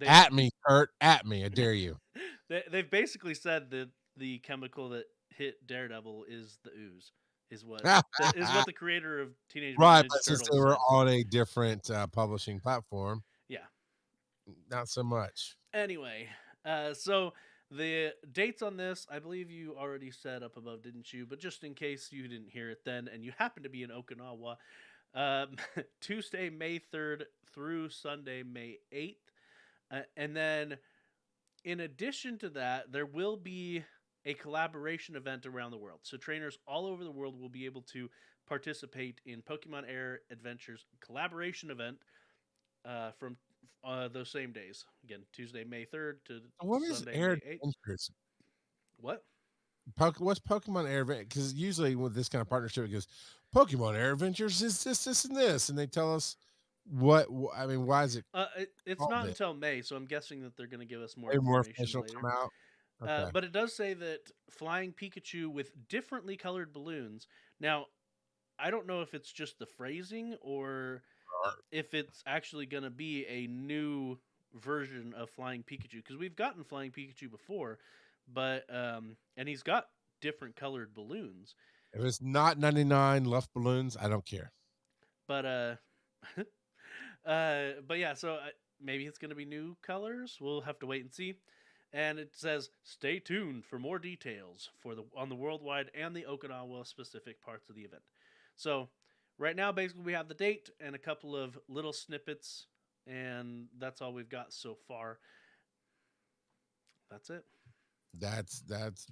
at me, Kurt, at me. I dare you. they've basically said that the chemical that hit Daredevil is the ooze. Is what the creator of Teenage Mutant Right, Ninja but since Turtles they were said. on a different publishing platform, Yeah. not so much. Anyway, so the dates on this, I believe you already set up above, didn't you? But just in case you didn't hear it then, and you happen to be in Okinawa, Tuesday, May 3rd through Sunday, May 8th. And then, in addition to that, there will be a collaboration event around the world. So trainers all over the world will be able to participate in Pokemon Air Adventures collaboration event from those same days. Again, Tuesday, May 3rd to What is Sunday, Air May 8th. Adventures? What? What's Pokemon Air Adventures? Because usually with this kind of partnership, it goes, Pokemon Air Adventures is this, and this. And they tell us I mean, why is it? It's not until May, so I'm guessing that they're going to give us more More information later. come out. Okay. But it does say that flying Pikachu with differently colored balloons. Now, I don't know if it's just the phrasing or if it's actually going to be a new version of Flying Pikachu, because we've gotten Flying Pikachu before, but and he's got different colored balloons. If it's not 99 Luft balloons, I don't care. But but yeah, so maybe it's going to be new colors. We'll have to wait and see. And it says, stay tuned for more details on the worldwide and the Okinawa specific parts of the event. So right now, basically, we have the date and a couple of little snippets, and that's all we've got so far. That's it. That's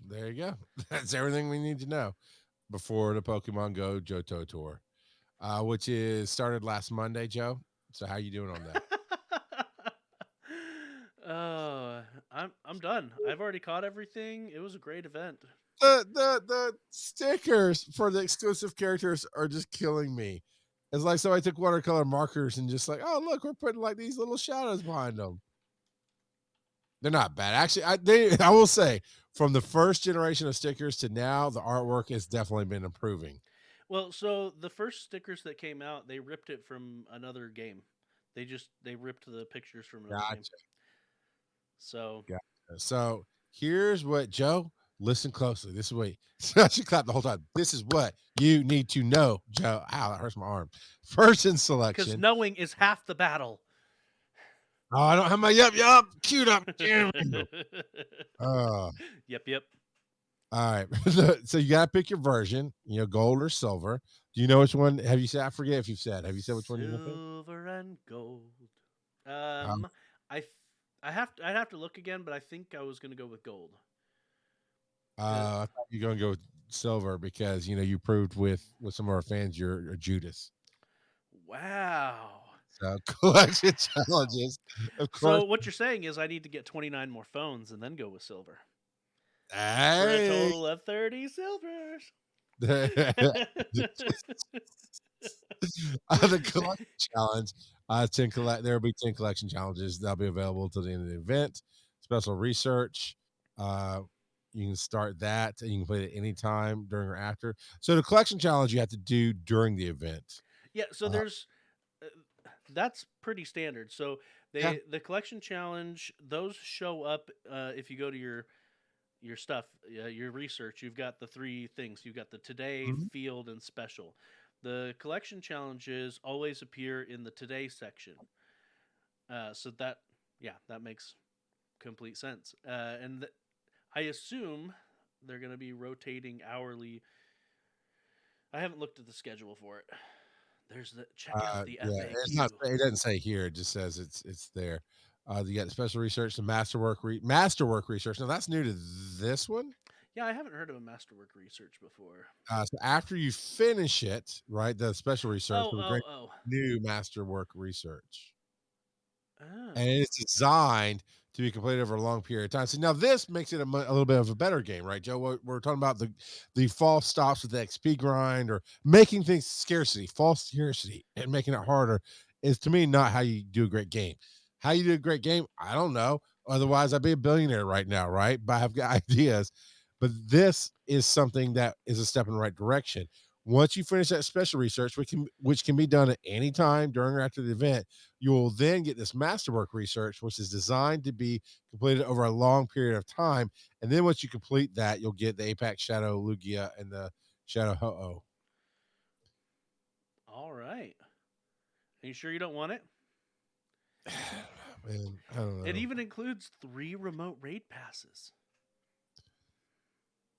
there you go. That's everything we need to know before the Pokemon Go Johto Tour, which is started last Monday, Joe. So how you doing on that? I'm done. I've already caught everything. It was a great event. The stickers for the exclusive characters are just killing me. It's like somebody took watercolor markers and just like, oh look, we're putting like these little shadows behind them. They're not bad. Actually, I will say from the first generation of stickers to now, the artwork has definitely been improving. Well, so the first stickers that came out, they ripped it from another game. They ripped the pictures from another game. Gotcha. So Gotcha. So here's what, Joe, listen closely. This is what I should clap the whole time. This is what you need to know, Joe. Ow, that hurts my arm. First in because selection. knowing is half the battle. Oh, I don't have my yup queued up. Damn you. Yep. All right. So you gotta pick your version, gold or silver. Do you know which one? Have you said? I forget if you've said. Have you said which one you're gonna pick? Silver and gold. Um, I'd have to look again, but I think I was gonna go with gold. I thought you were gonna go with silver because you proved with some of our fans you're a Judas. Wow. So collection challenges, of course. So what you're saying is I need to get 29 more phones and then go with silver for a Hey. total of 30 silvers. The collection challenge, 10 there will be 10 collection challenges that'll be available till the end of the event. Special research, you can start that and you can play it anytime during or after. So the collection challenge you have to do during the event. Yeah, so there's that's pretty standard. So Yeah. the collection challenge, those show up if you go to your stuff, your research. You've got the three things. You've got the today, field, and special. The collection challenges always appear in the today section. So that makes complete sense. And I assume they're going to be rotating hourly. I haven't looked at the schedule for it. There's the check out the FAQ. It's not. It doesn't say here. It just says it's there. You got the special research, the masterwork research. Now that's new to this one. Yeah, I haven't heard of a masterwork research before. So after you finish it, right, the special research will bring Oh. new masterwork research. Oh. And it's designed to be completed over a long period of time. So now this makes it a little bit of a better game, right, Joe? We're talking about the false stops with the XP grind or making things false scarcity, and making it harder is to me not how you do a great game. How you do a great game, I don't know. Otherwise, I'd be a billionaire right now, right? But I've got ideas. But this is something that is a step in the right direction. Once you finish that special research, which can be done at any time during or after the event, you will then get this masterwork research, which is designed to be completed over a long period of time. And then once you complete that, you'll get the Apex Shadow Lugia and the Shadow Ho-Oh. All right. Are you sure you don't want it? Man, I don't know. It even includes 3 remote raid passes.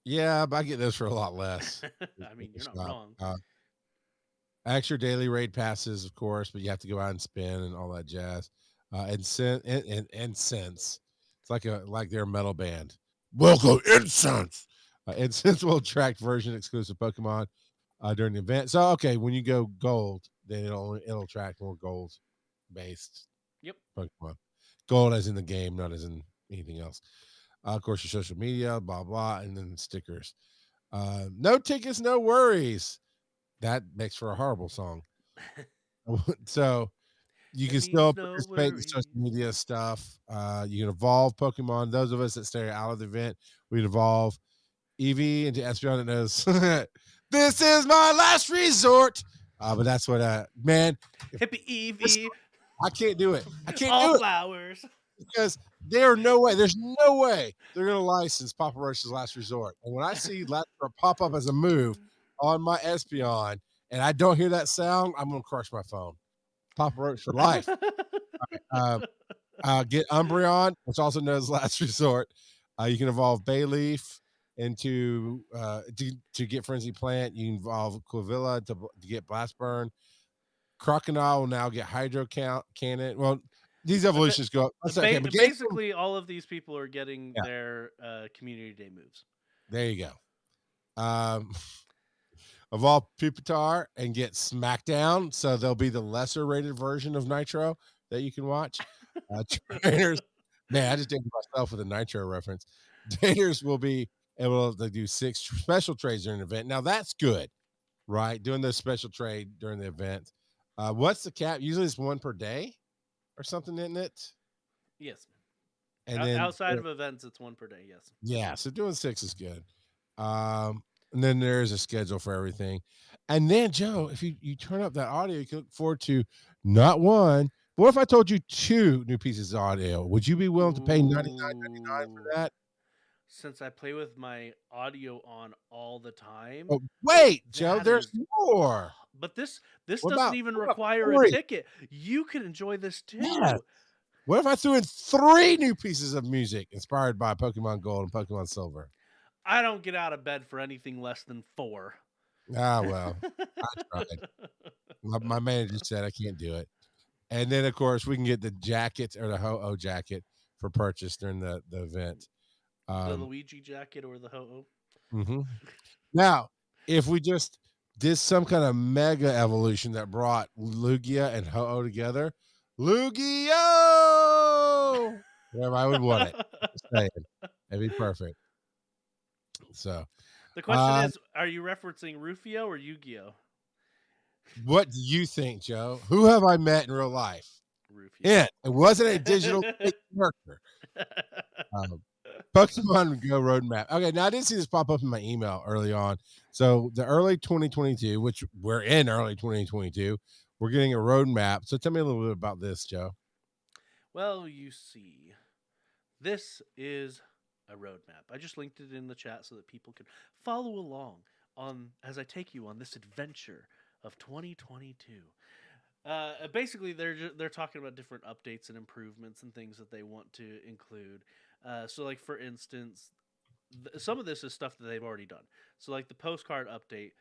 Yeah, but I get those for a lot less. I mean, you're not wrong. Extra daily raid passes, of course, but you have to go out and spin and all that jazz. Incense. It's like they're a metal band. Welcome, Incense. Incense will attract version exclusive Pokemon during the event. So okay, when you go gold, then it'll attract more gold based Pokemon. Gold as in the game, not as in anything else. Of course, your social media, blah blah, and then stickers. No tickets, no worries. That makes for a horrible song. So you can still participate in social media stuff. You can evolve Pokemon. Those of us that stay out of the event, we can evolve Eevee into Espeon that knows this is my last resort. But that's what man. Hippie Eevee. I can't do it. I can't All do it. flowers. Because there's no way they're going to license Papa Roach's Last Resort. And when I see Last Resort pop up as a move on my Espeon and I don't hear that sound, I'm going to crush my phone. Papa Roach for life. Get Umbreon, which also known as Last Resort. You can evolve Bayleaf into to get Frenzy Plant. You can evolve Quivilla to get Blast Burn. Crocodile will now get Hydro Cannon. Well, these evolutions go up. That's okay. But Basically, all of these people are getting Yeah. their community day moves. there you go. Evolve Pupitar and get Smackdown, so there'll be the lesser rated version of Nitro that you can watch. Trainers, man, I just did myself with a Nitro reference. Trainers will be able to do 6 special trades during the event. Now that's good, right? Doing those special trade during the event. What's the cap? Usually it's 1 per day or something, isn't it? Yes. And then Outside of events, it's 1 per day. Yes. yeah, so doing 6 is good. And then there is a schedule for everything. And then Joe, if you turn up that audio, you can look forward to not 1. What if I told you 2 new pieces of audio? Would you be willing to pay $99.99 for that? Since I play with my audio on all the time. Oh, wait, Joe, that there's is- more. But this What doesn't about- even what about require a 3? ticket. You can enjoy this too. Yes. What if I threw in 3 new pieces of music inspired by Pokemon Gold and Pokemon Silver? I don't get out of bed for anything less than 4. Ah, well, I tried. My manager said I can't do it. And then, of course, we can get the jacket or the Ho-Oh jacket for purchase during the event. The Luigi jacket or the Ho-Oh. Mm-hmm. Now, if we just did some kind of mega evolution that brought Lugia and Ho-Oh together, Lugia! Whatever, I would want it. Just saying. That'd be perfect. So, The question is, are you referencing Rufio or Yu-Gi-Oh? What do you think, Joe? Who have I met in real life? Rufio. Yeah, it wasn't a digital character. Pokemon Go roadmap. Okay, now I did see this pop up in my email early on. So the early 2022, which we're in early 2022, we're getting a roadmap. So tell me a little bit about this, Joe. Well, you see, this is a roadmap. I just linked it in the chat so that people can follow along on as I take you on this adventure of 2022. Basically, they're talking about different updates and improvements and things that they want to include. So, like for instance, some of this is stuff that they've already done. So, like the postcard update,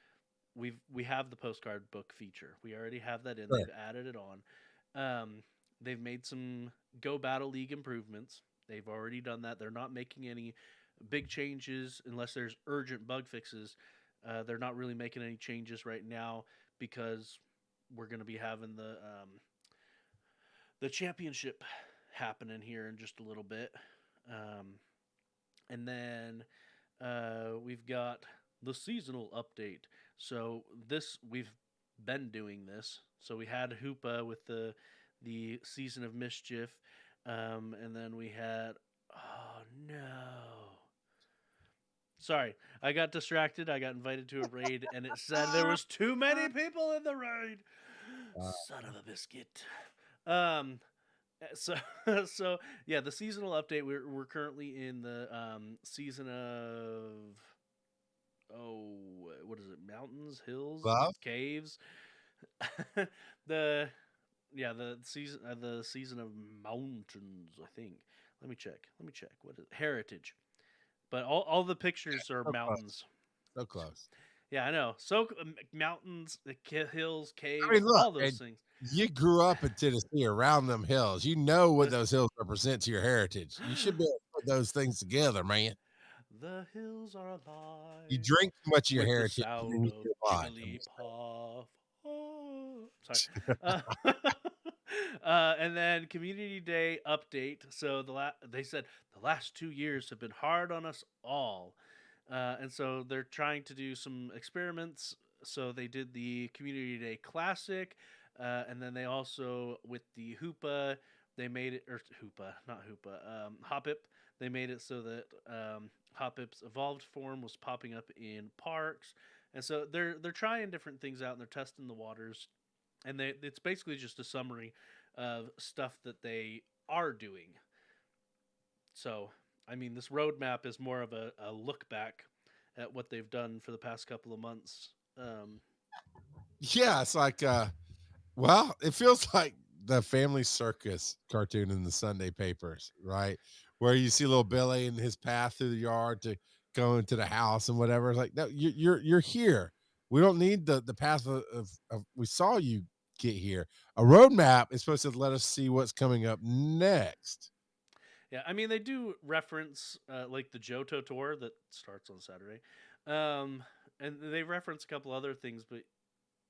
we have the postcard book feature. We already have that in. Sure. They've added it on. They've made some Go Battle League improvements. They've already done that. They're not making any big changes unless there's urgent bug fixes. They're not really making any changes right now because we're going to be having the championship happening here in just a little bit. And then we've got the seasonal update. So we've been doing this. So we had Hoopa with the Season of Mischief. And then we had, oh no. Sorry, I got distracted. I got invited to a raid, and it said there was too many people in the raid. Son of a biscuit. So yeah, the seasonal update. We're currently in the season of what is it? Mountains, hills, Love? caves. the season of mountains. I think. Let me check. What is it? Heritage? But all the pictures are mountains. So close. Yeah, I know. So mountains, the hills, caves, I mean, look, all those things. You grew up in Tennessee around them hills. You know what those hills represent to your heritage. You should be able to put those things together, man. The hills are alive. You drink too much of your with heritage. The sound of Jigglypuff. Oh. Sorry. And then Community Day update. So they said the last 2 years have been hard on us all. And so they're trying to do some experiments. So they did the Community Day Classic. And then they also, with the Hoopa, they made it, or Hoopa, not Hoopa, Hoppip, they made it so that Hoppip's evolved form was popping up in parks. And so they're trying different things out and they're testing the waters. And it's basically just a summary of stuff that they are doing. So, I mean, this roadmap is more of a look back at what they've done for the past couple of months. Yeah, it's like, well, it feels like the Family Circus cartoon in the Sunday papers, right? Where you see little Billy and his path through the yard to go into the house and whatever. It's like, no, you're here. We don't need the path of we saw you get here. A roadmap is supposed to let us see what's coming up next. Yeah, I mean they do reference like the Johto tour that starts on Saturday, and they reference a couple other things, but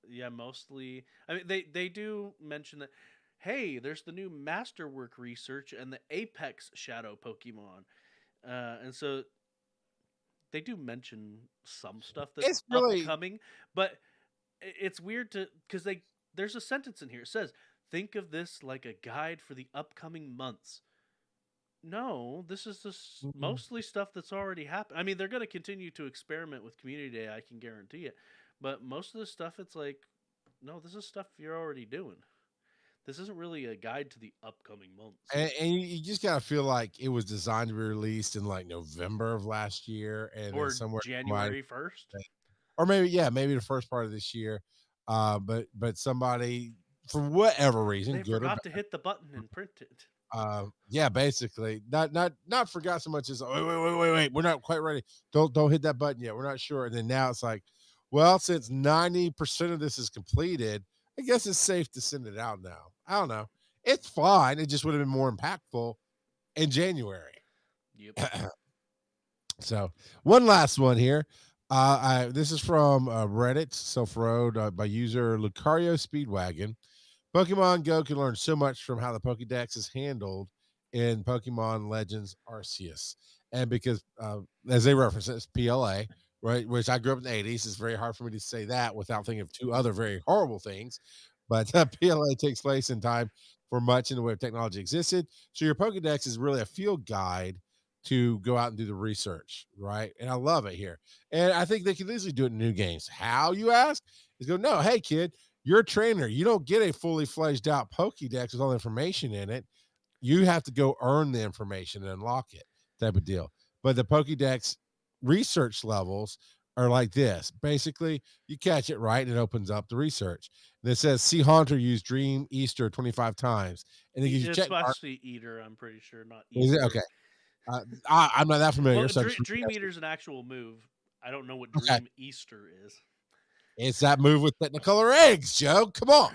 yeah, mostly. I mean they do mention that. Hey, there's the new Masterwork research and the Apex Shadow Pokemon, and so they do mention some stuff that's It's really upcoming, but it's weird to because there's a sentence in here. It says, "Think of this like a guide for the upcoming months." No, this is just mostly stuff that's already happened. I mean, they're going to continue to experiment with Community Day, I can guarantee it. But most of this stuff, it's like, no, this is stuff you're already doing. This isn't really a guide to the upcoming months. and you just gotta feel like it was designed to be released in like November of last year, and then Or somewhere January 1st. or maybe the first part of this year. But somebody for whatever reason, They good or forgot to hit the button and print it. yeah, basically, not forgot so much as wait, we're not quite ready. Don't hit that button yet. We're not sure. And then now it's like, well, since 90% of this is completed, I guess it's safe to send it out now. I don't know. It's fine. It just would have been more impactful in January. Yep. So one last one here. This is from Reddit, Self Road by user Lucario Speedwagon. Pokemon Go can learn so much from how the Pokédex is handled in Pokemon Legends Arceus. And because, as they reference it, it's PLA, right? Which I grew up in the 80s. It's very hard for me to say that without thinking of two other very horrible things. But PLA takes place in time for much in the way of technology existed. So your Pokédex is really a field guide to go out and do the research, right? And I love it here. And I think they could easily do it in new games. How, you ask? Is go, no, hey, kid, you're a trainer. You don't get a fully fledged out Pokédex with all the information in it. You have to go earn the information and unlock it, type of deal. But the Pokédex research levels are like this. Basically, you catch it right and it opens up the research. And it says, see Haunter use Dream Easter 25 times. And it gives you It's check mark. supposed to be Eater, I'm pretty sure, not Is it? Easter. Okay. I'm not that familiar. Well, So Dream Eater's an actual move. I don't know what Okay. Dream Easter is. It's that move with Technicolor eggs, Joe. Come on.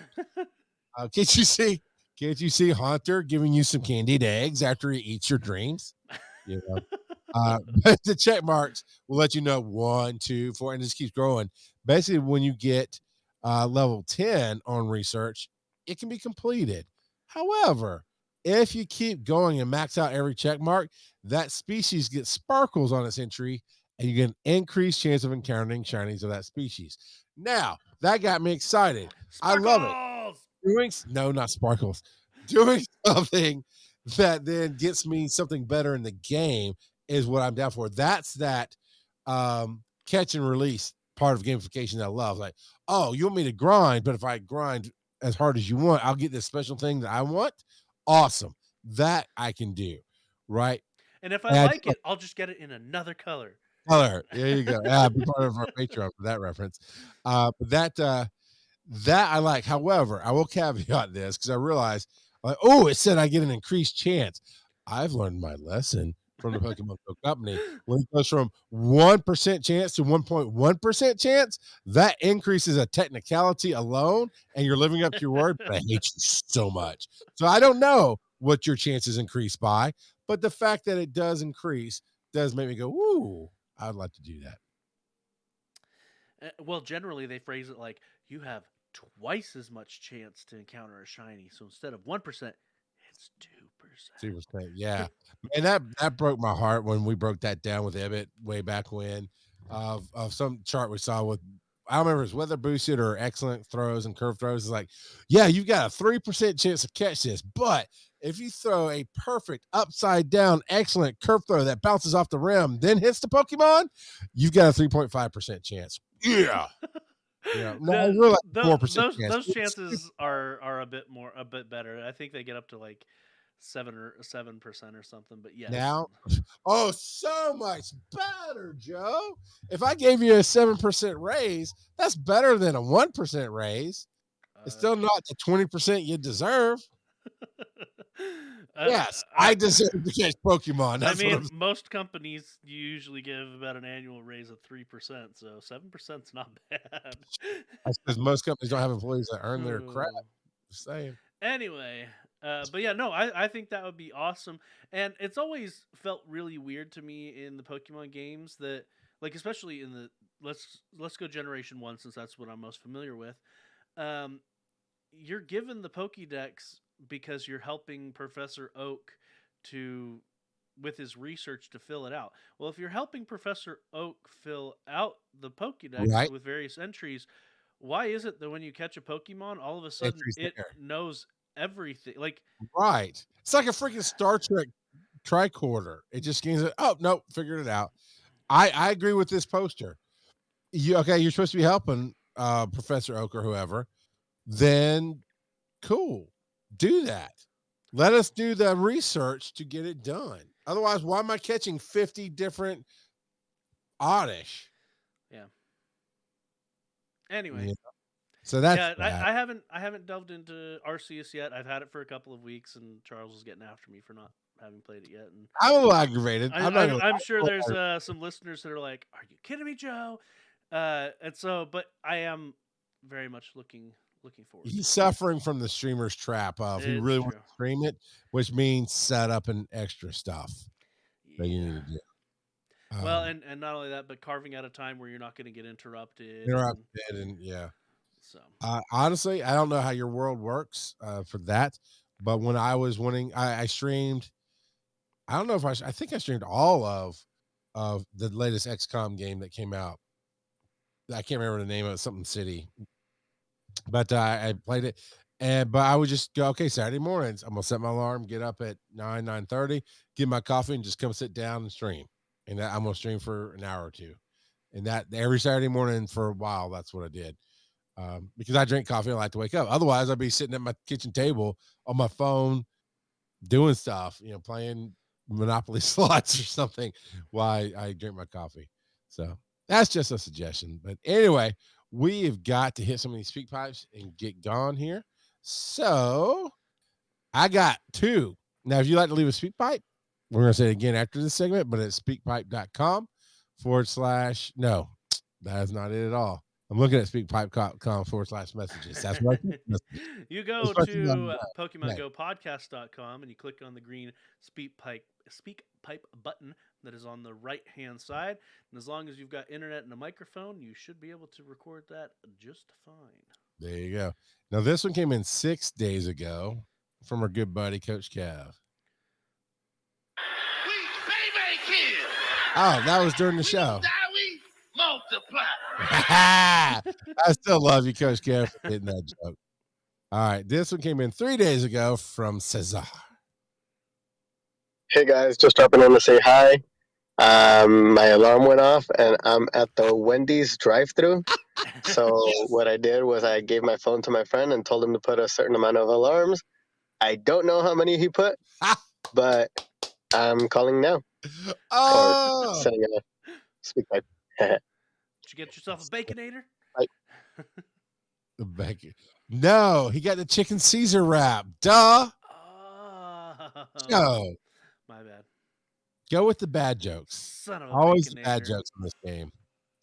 Can't you see? Can't you see Haunter giving you some candied eggs after he eats your dreams? You know, but the check marks will let you know 1, 2, 4, and it just keeps growing. Basically, when you get level 10 on research, it can be completed. However, if you keep going and max out every check mark, that species gets sparkles on its entry, and you get an increased chance of encountering shinies of that species. Now, that got me excited. Sparkles! I love it. No, not sparkles. Doing something that then gets me something better in the game is what I'm down for. That's that catch and release part of gamification that I love. Like, oh, you want me to grind, but if I grind as hard as you want, I'll get this special thing that I want. Awesome. That I can do. Right. And if I like it, I'll just get it in another color. There you go. Yeah, be part of our Patreon for that reference. That I like. However, I will caveat this because I realize, like, oh, it said I get an increased chance. I've learned my lesson from the Pokemon Go company. When it goes from 1% chance to 1.1% chance, that increases a technicality alone, and you're living up to your word. But I hate you so much. So I don't know what your chances increase by, but the fact that it does increase does make me go, ooh, I'd like to do that. Well, generally they phrase it like you have twice as much chance to encounter a shiny. So instead of 1%, it's 2%. 2%, yeah. And that broke my heart when we broke that down with Ebbet way back when of some chart we saw with, I don't remember if it was weather boosted or excellent throws and curve throws. It's like, yeah, you've got a 3% chance to catch this, but if you throw a perfect upside down excellent curve throw that bounces off the rim then hits the Pokemon, you've got a 3.5% chance. Yeah. Yeah, no, those chances are a bit better. I think they get up to like 7% or something. But yes, now, oh, so much better, Joe. If I gave you a 7% raise, that's better than a 1% raise. It's still not the 20% you deserve. Yes, I deserve to catch Pokemon. That's I mean, what I'm saying. most companies usually give about an annual raise of 3%, so 7%'s not bad. That's because most companies don't have employees that earn their crap. Oh. Just saying. Anyway, but yeah, no, I think that would be awesome. And it's always felt really weird to me in the Pokemon games that, like, especially in the let's go Generation 1, since that's what I'm most familiar with. Um, you're given the Pokédex because you're helping Professor Oak to with his research to fill it out. Well, if you're helping Professor Oak fill out the Pokédex Right? with various entries, why is it that when you catch a Pokemon, all of a sudden Entries it there. knows everything? Like, Right. It's like a freaking Star Trek tricorder. It just scans it. Oh, no, figured it out. I agree with this poster. You're supposed to be helping Professor Oak or whoever. Then cool. Do that. Let us do the research to get it done. Otherwise, why am I catching 50 different oddish? yeah. Anyway, Yeah. So that's yeah, that. I haven't delved into Arceus yet. I've had it for a couple of weeks, and Charles is getting after me for not having played it yet. And I'm a little aggravated. I'm sure there's some listeners that are like, "Are you kidding me, Joe?" And so, but I am very much looking forward. He's to suffering from the streamer's trap of he It's really wants true. to stream it, which means set up and extra stuff that you Yeah. need to do. Well, and not only that, but carving out a time where you're not going to get interrupted. Interrupted and yeah. So Honestly, I don't know how your world works for that, but when I was winning, I streamed. I don't know if I think I streamed all of the latest XCOM game that came out. I can't remember the name of it, something city, but I played it. But I would just go, okay, Saturday mornings, I'm gonna set my alarm, get up at 9:30, get my coffee, and just come sit down and stream. And I'm gonna stream for an hour or two. And that every Saturday morning for a while, that's what I did. Because I drink coffee, I like to wake up. Otherwise, I'd be sitting at my kitchen table on my phone doing stuff, playing Monopoly slots or something while I drink my coffee. So that's just a suggestion. But anyway, we have got to hit some of these speak pipes and get gone here. So I got two. Now, if you'd like to leave a speak pipe, we're going to say it again after this segment, but it's speakpipe.com / no, that is not it at all. I'm looking at speakpipe.com / messages. That's right. you go to PokemonGoPodcast.com and you click on the green speak pipe button that is on the right hand side. And as long as you've got internet and a microphone, you should be able to record that just fine. There you go. Now this one came in 6 days ago from our good buddy Coach Cav. Oh, that was during the show. I still love you, Coach Cav, for hitting that joke. All right, this one came in 3 days ago from Cesar. Hey guys, just dropping in to say hi. My alarm went off and I'm at the Wendy's drive-thru. So what I did was I gave my phone to my friend and told him to put a certain amount of alarms. I don't know how many he put, but I'm calling now. Oh, Or setting a speak pipe. Did you get yourself a Baconator? the bacon. No, he got the chicken Caesar wrap. Duh. Oh, No. my bad. Go with the bad jokes. Son of a Always the Baconator. bad jokes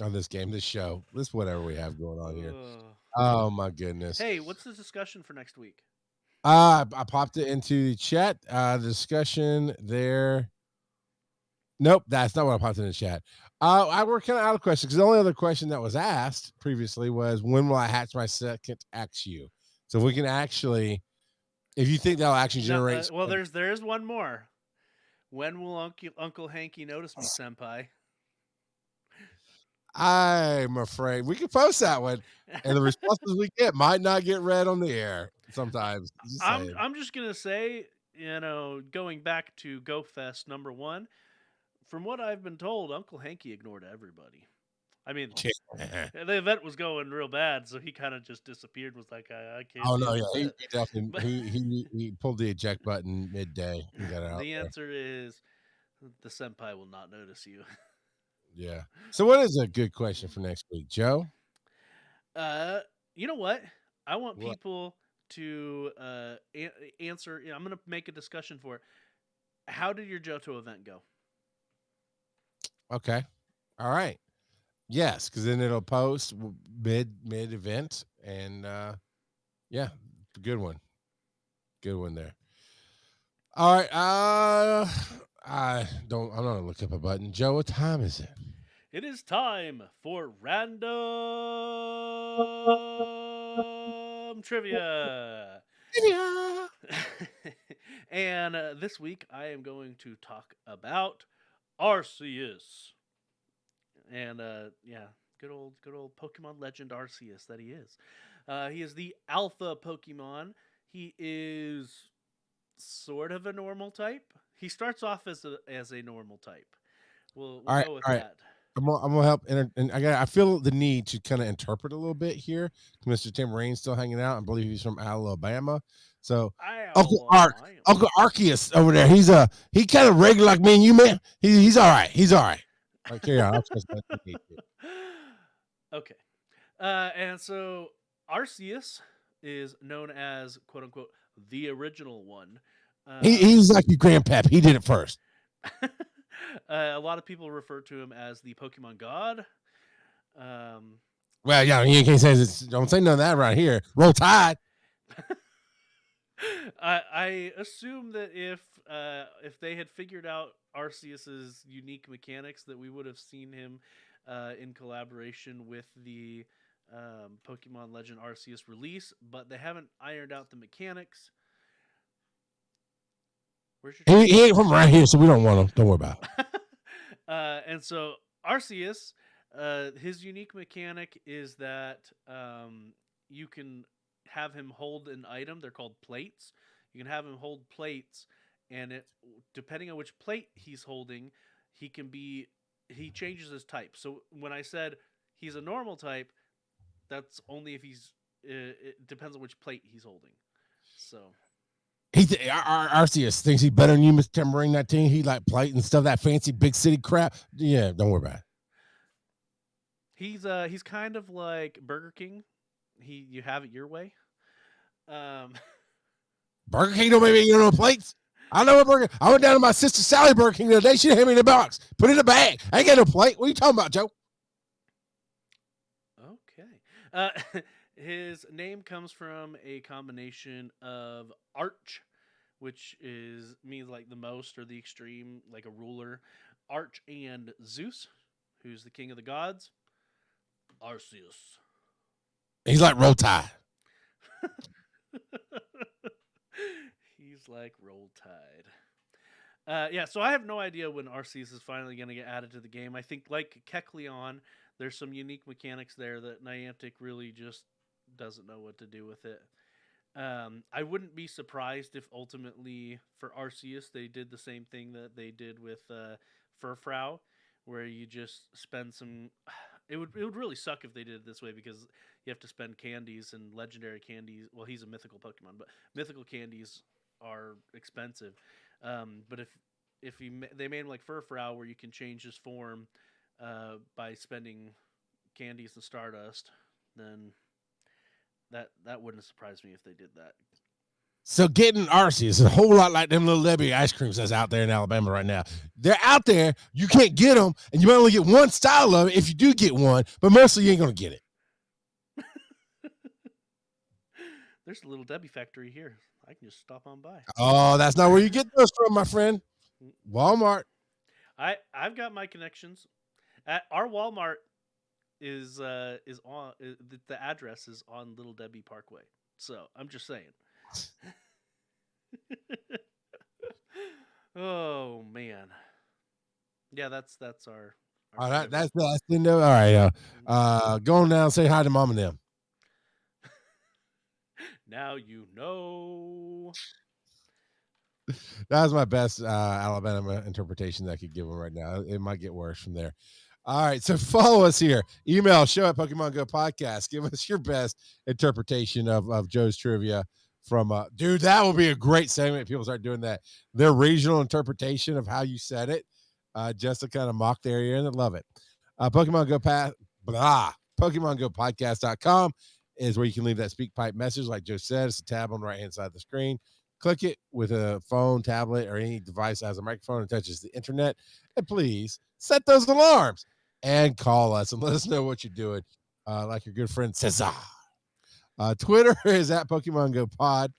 on this game, this show, this whatever we have going on here. Ugh. Oh my goodness. Hey, what's the discussion for next week? I popped it into the chat. The discussion there. Nope, that's not what I popped in the chat. I were kind of out of questions because the only other question that was asked previously was when will I hatch my second XU? So we can actually, if you think that'll actually generate. Well, there is one more. When will Uncle Hanky notice me, Senpai? I'm afraid we could post that one, and the responses we get might not get read on the air sometimes. I'm just gonna say, going back to Go Fest #1, from what I've been told, Uncle Hanky ignored everybody. I mean, the event was going real bad, so he kind of just disappeared. Was like, I can't. Oh no, yeah, he definitely he pulled the eject button midday and got out. The answer is the Senpai will not notice you. Yeah. So what is a good question for next week, Joe? You know what? I want What? people to answer. I'm going to make a discussion for it. How did your Johto event go? Okay. All right. Yes, because then it'll post mid event, and yeah, good one there. All right. I'm not gonna look up a button. Joe, what time is it? It is time for random trivia. And this week I am going to talk about Arceus. And yeah, good old Pokemon legend Arceus that he is. He is the alpha Pokemon. He is sort of a normal type. He starts off as a normal type. We'll go with that. I'm gonna help, and I feel the need to kind of interpret a little bit here. Mr. Tim Rain's still hanging out. I believe he's from Alabama. So Uncle Arceus over there, he kind of regular like me and you, man. He's all right. He's all right. Like, carry on. Okay. And so Arceus is known as quote unquote the original one. He's like your grandpap. He did it first. A lot of people refer to him as the Pokemon God. Well, yeah, you can't say this. Don't say none of that right here. Roll Tide. I assume that if they had figured out Arceus's unique mechanics, that we would have seen him in collaboration with the Pokemon Legend Arceus release, but they haven't ironed out the mechanics. He ain't from right here, so we don't want him. Don't worry about it. And so Arceus, his unique mechanic is that you can have him hold an item. They're called plates. You can have him hold plates, and depending on which plate he's holding, he changes his type. So when I said he's a normal type, that's only if it depends on which plate he's holding. So Arceus thinks he's better than you, Mr. Timberring, that team. He like plate and stuff, that fancy big city crap. Yeah, don't worry about it. He's kind of like Burger King. You have it your way. Burger King don't make me plates. I know what Burger. I went down to my sister Sally Burger King the other day. She handed me the box. Put it in a bag. I ain't got no plate. What are you talking about, Joe? Okay. His name comes from a combination of arch, which means like the most or the extreme, like a ruler. Arch and Zeus, who's the king of the gods. Arceus. He's like Roll Tide. He's like Roll Tide. Yeah, so I have no idea when Arceus is finally going to get added to the game. I think like Kecleon, there's some unique mechanics there that Niantic really just doesn't know what to do with it. I wouldn't be surprised if ultimately for Arceus they did the same thing that they did with Furfrou, where you just spend some. It would really suck if they did it this way because you have to spend candies and legendary candies. Well, he's a mythical Pokemon, but mythical candies are expensive. But if they made him like Furfrou, where you can change his form by spending candies and Stardust, then that wouldn't surprise me if they did that. So getting Arceus is a whole lot like them little Debbie ice creams that's out there in Alabama right now. They're out there. You can't get them, and you might only get one style of it if you do get one, but mostly you ain't going to get it. There's a little Debbie factory here. I can just stop on by. Oh, that's not where you get those from, my friend. Walmart. I've got my connections. Our Walmart is on the address is on Little Debbie Parkway. So I'm just saying. Oh man, yeah, that's our that's the no. All right, go on down and say hi to Mom and them. Now you know. That was my best Alabama interpretation that I could give them right now. It might get worse from there. All right, so follow us here. Email show at Pokemon Go Podcast. Give us your best interpretation of Joe's trivia from dude. That will be a great segment if people start doing that. Their regional interpretation of how you said it, just to kind of mock their ear, and I love it. Pokemon Go Podcast.com is where you can leave that speak pipe message. Like Joe said, it's a tab on the right hand side of the screen. Click it with a phone, tablet, or any device that has a microphone and touches the internet. And please set those alarms and call us and let us know what you're doing. Like your good friend Cesar. Twitter is at Pokemon Go Pod.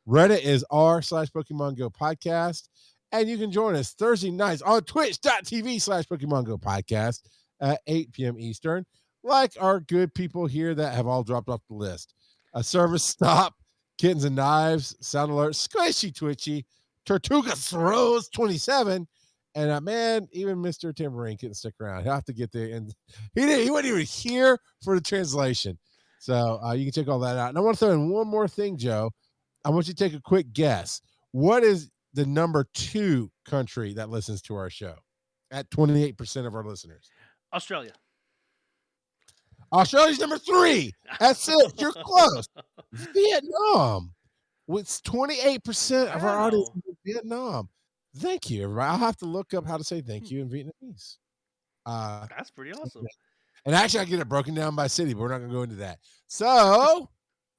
Reddit is r/Pokemon Go Podcast. And you can join us Thursday nights on twitch.tv/Pokemon Go Podcast at 8 p.m. Eastern, like our good people here that have all dropped off the list. Service Stop, Kittens and Knives, Sound Alert, Squishy Twitchy, Tortuga Throws 27, and man, even Mr. Tambourine couldn't stick around. He'll have to get there, and he wasn't even here for the translation. So you can check all that out. And I want to throw in one more thing, Joe. I want you to take a quick guess. What is the number 2 country that listens to our show at 28% of our listeners? Australia. Australia's number 3. That's it. You're close. Vietnam. With 28% of our audience in Vietnam. Thank you, everybody. I'll have to look up how to say thank you in Vietnamese. That's pretty awesome. And actually, I get it broken down by city, but we're not going to go into that. So,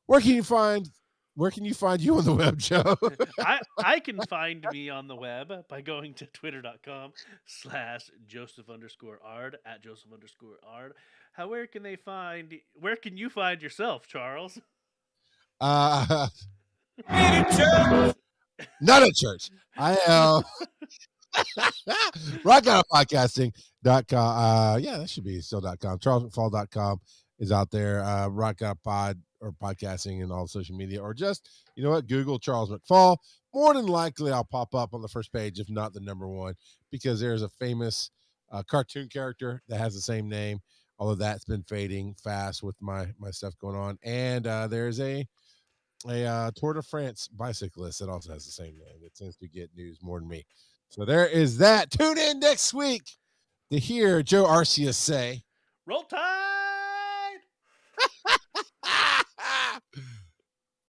where can you find you on the web, Joe? I can find me on the web by going to twitter.com/Joseph_Ard at Joseph_Ard. Where can you find yourself, Charles? Not at church. I am rockoutpodcasting.com. Yeah, that should be still.com. CharlesMcFall.com is out there. Rockoutpod or podcasting and all social media, or just, you know what, Google Charles McFall. More than likely I'll pop up on the first page, if not the number 1, because there's a famous cartoon character that has the same name, although that's been fading fast with my stuff going on. And there's a Tour de France bicyclist that also has the same name. It tends to get news more than me. So there is that. Tune in next week to hear Joe Arceus say, Roll Tide!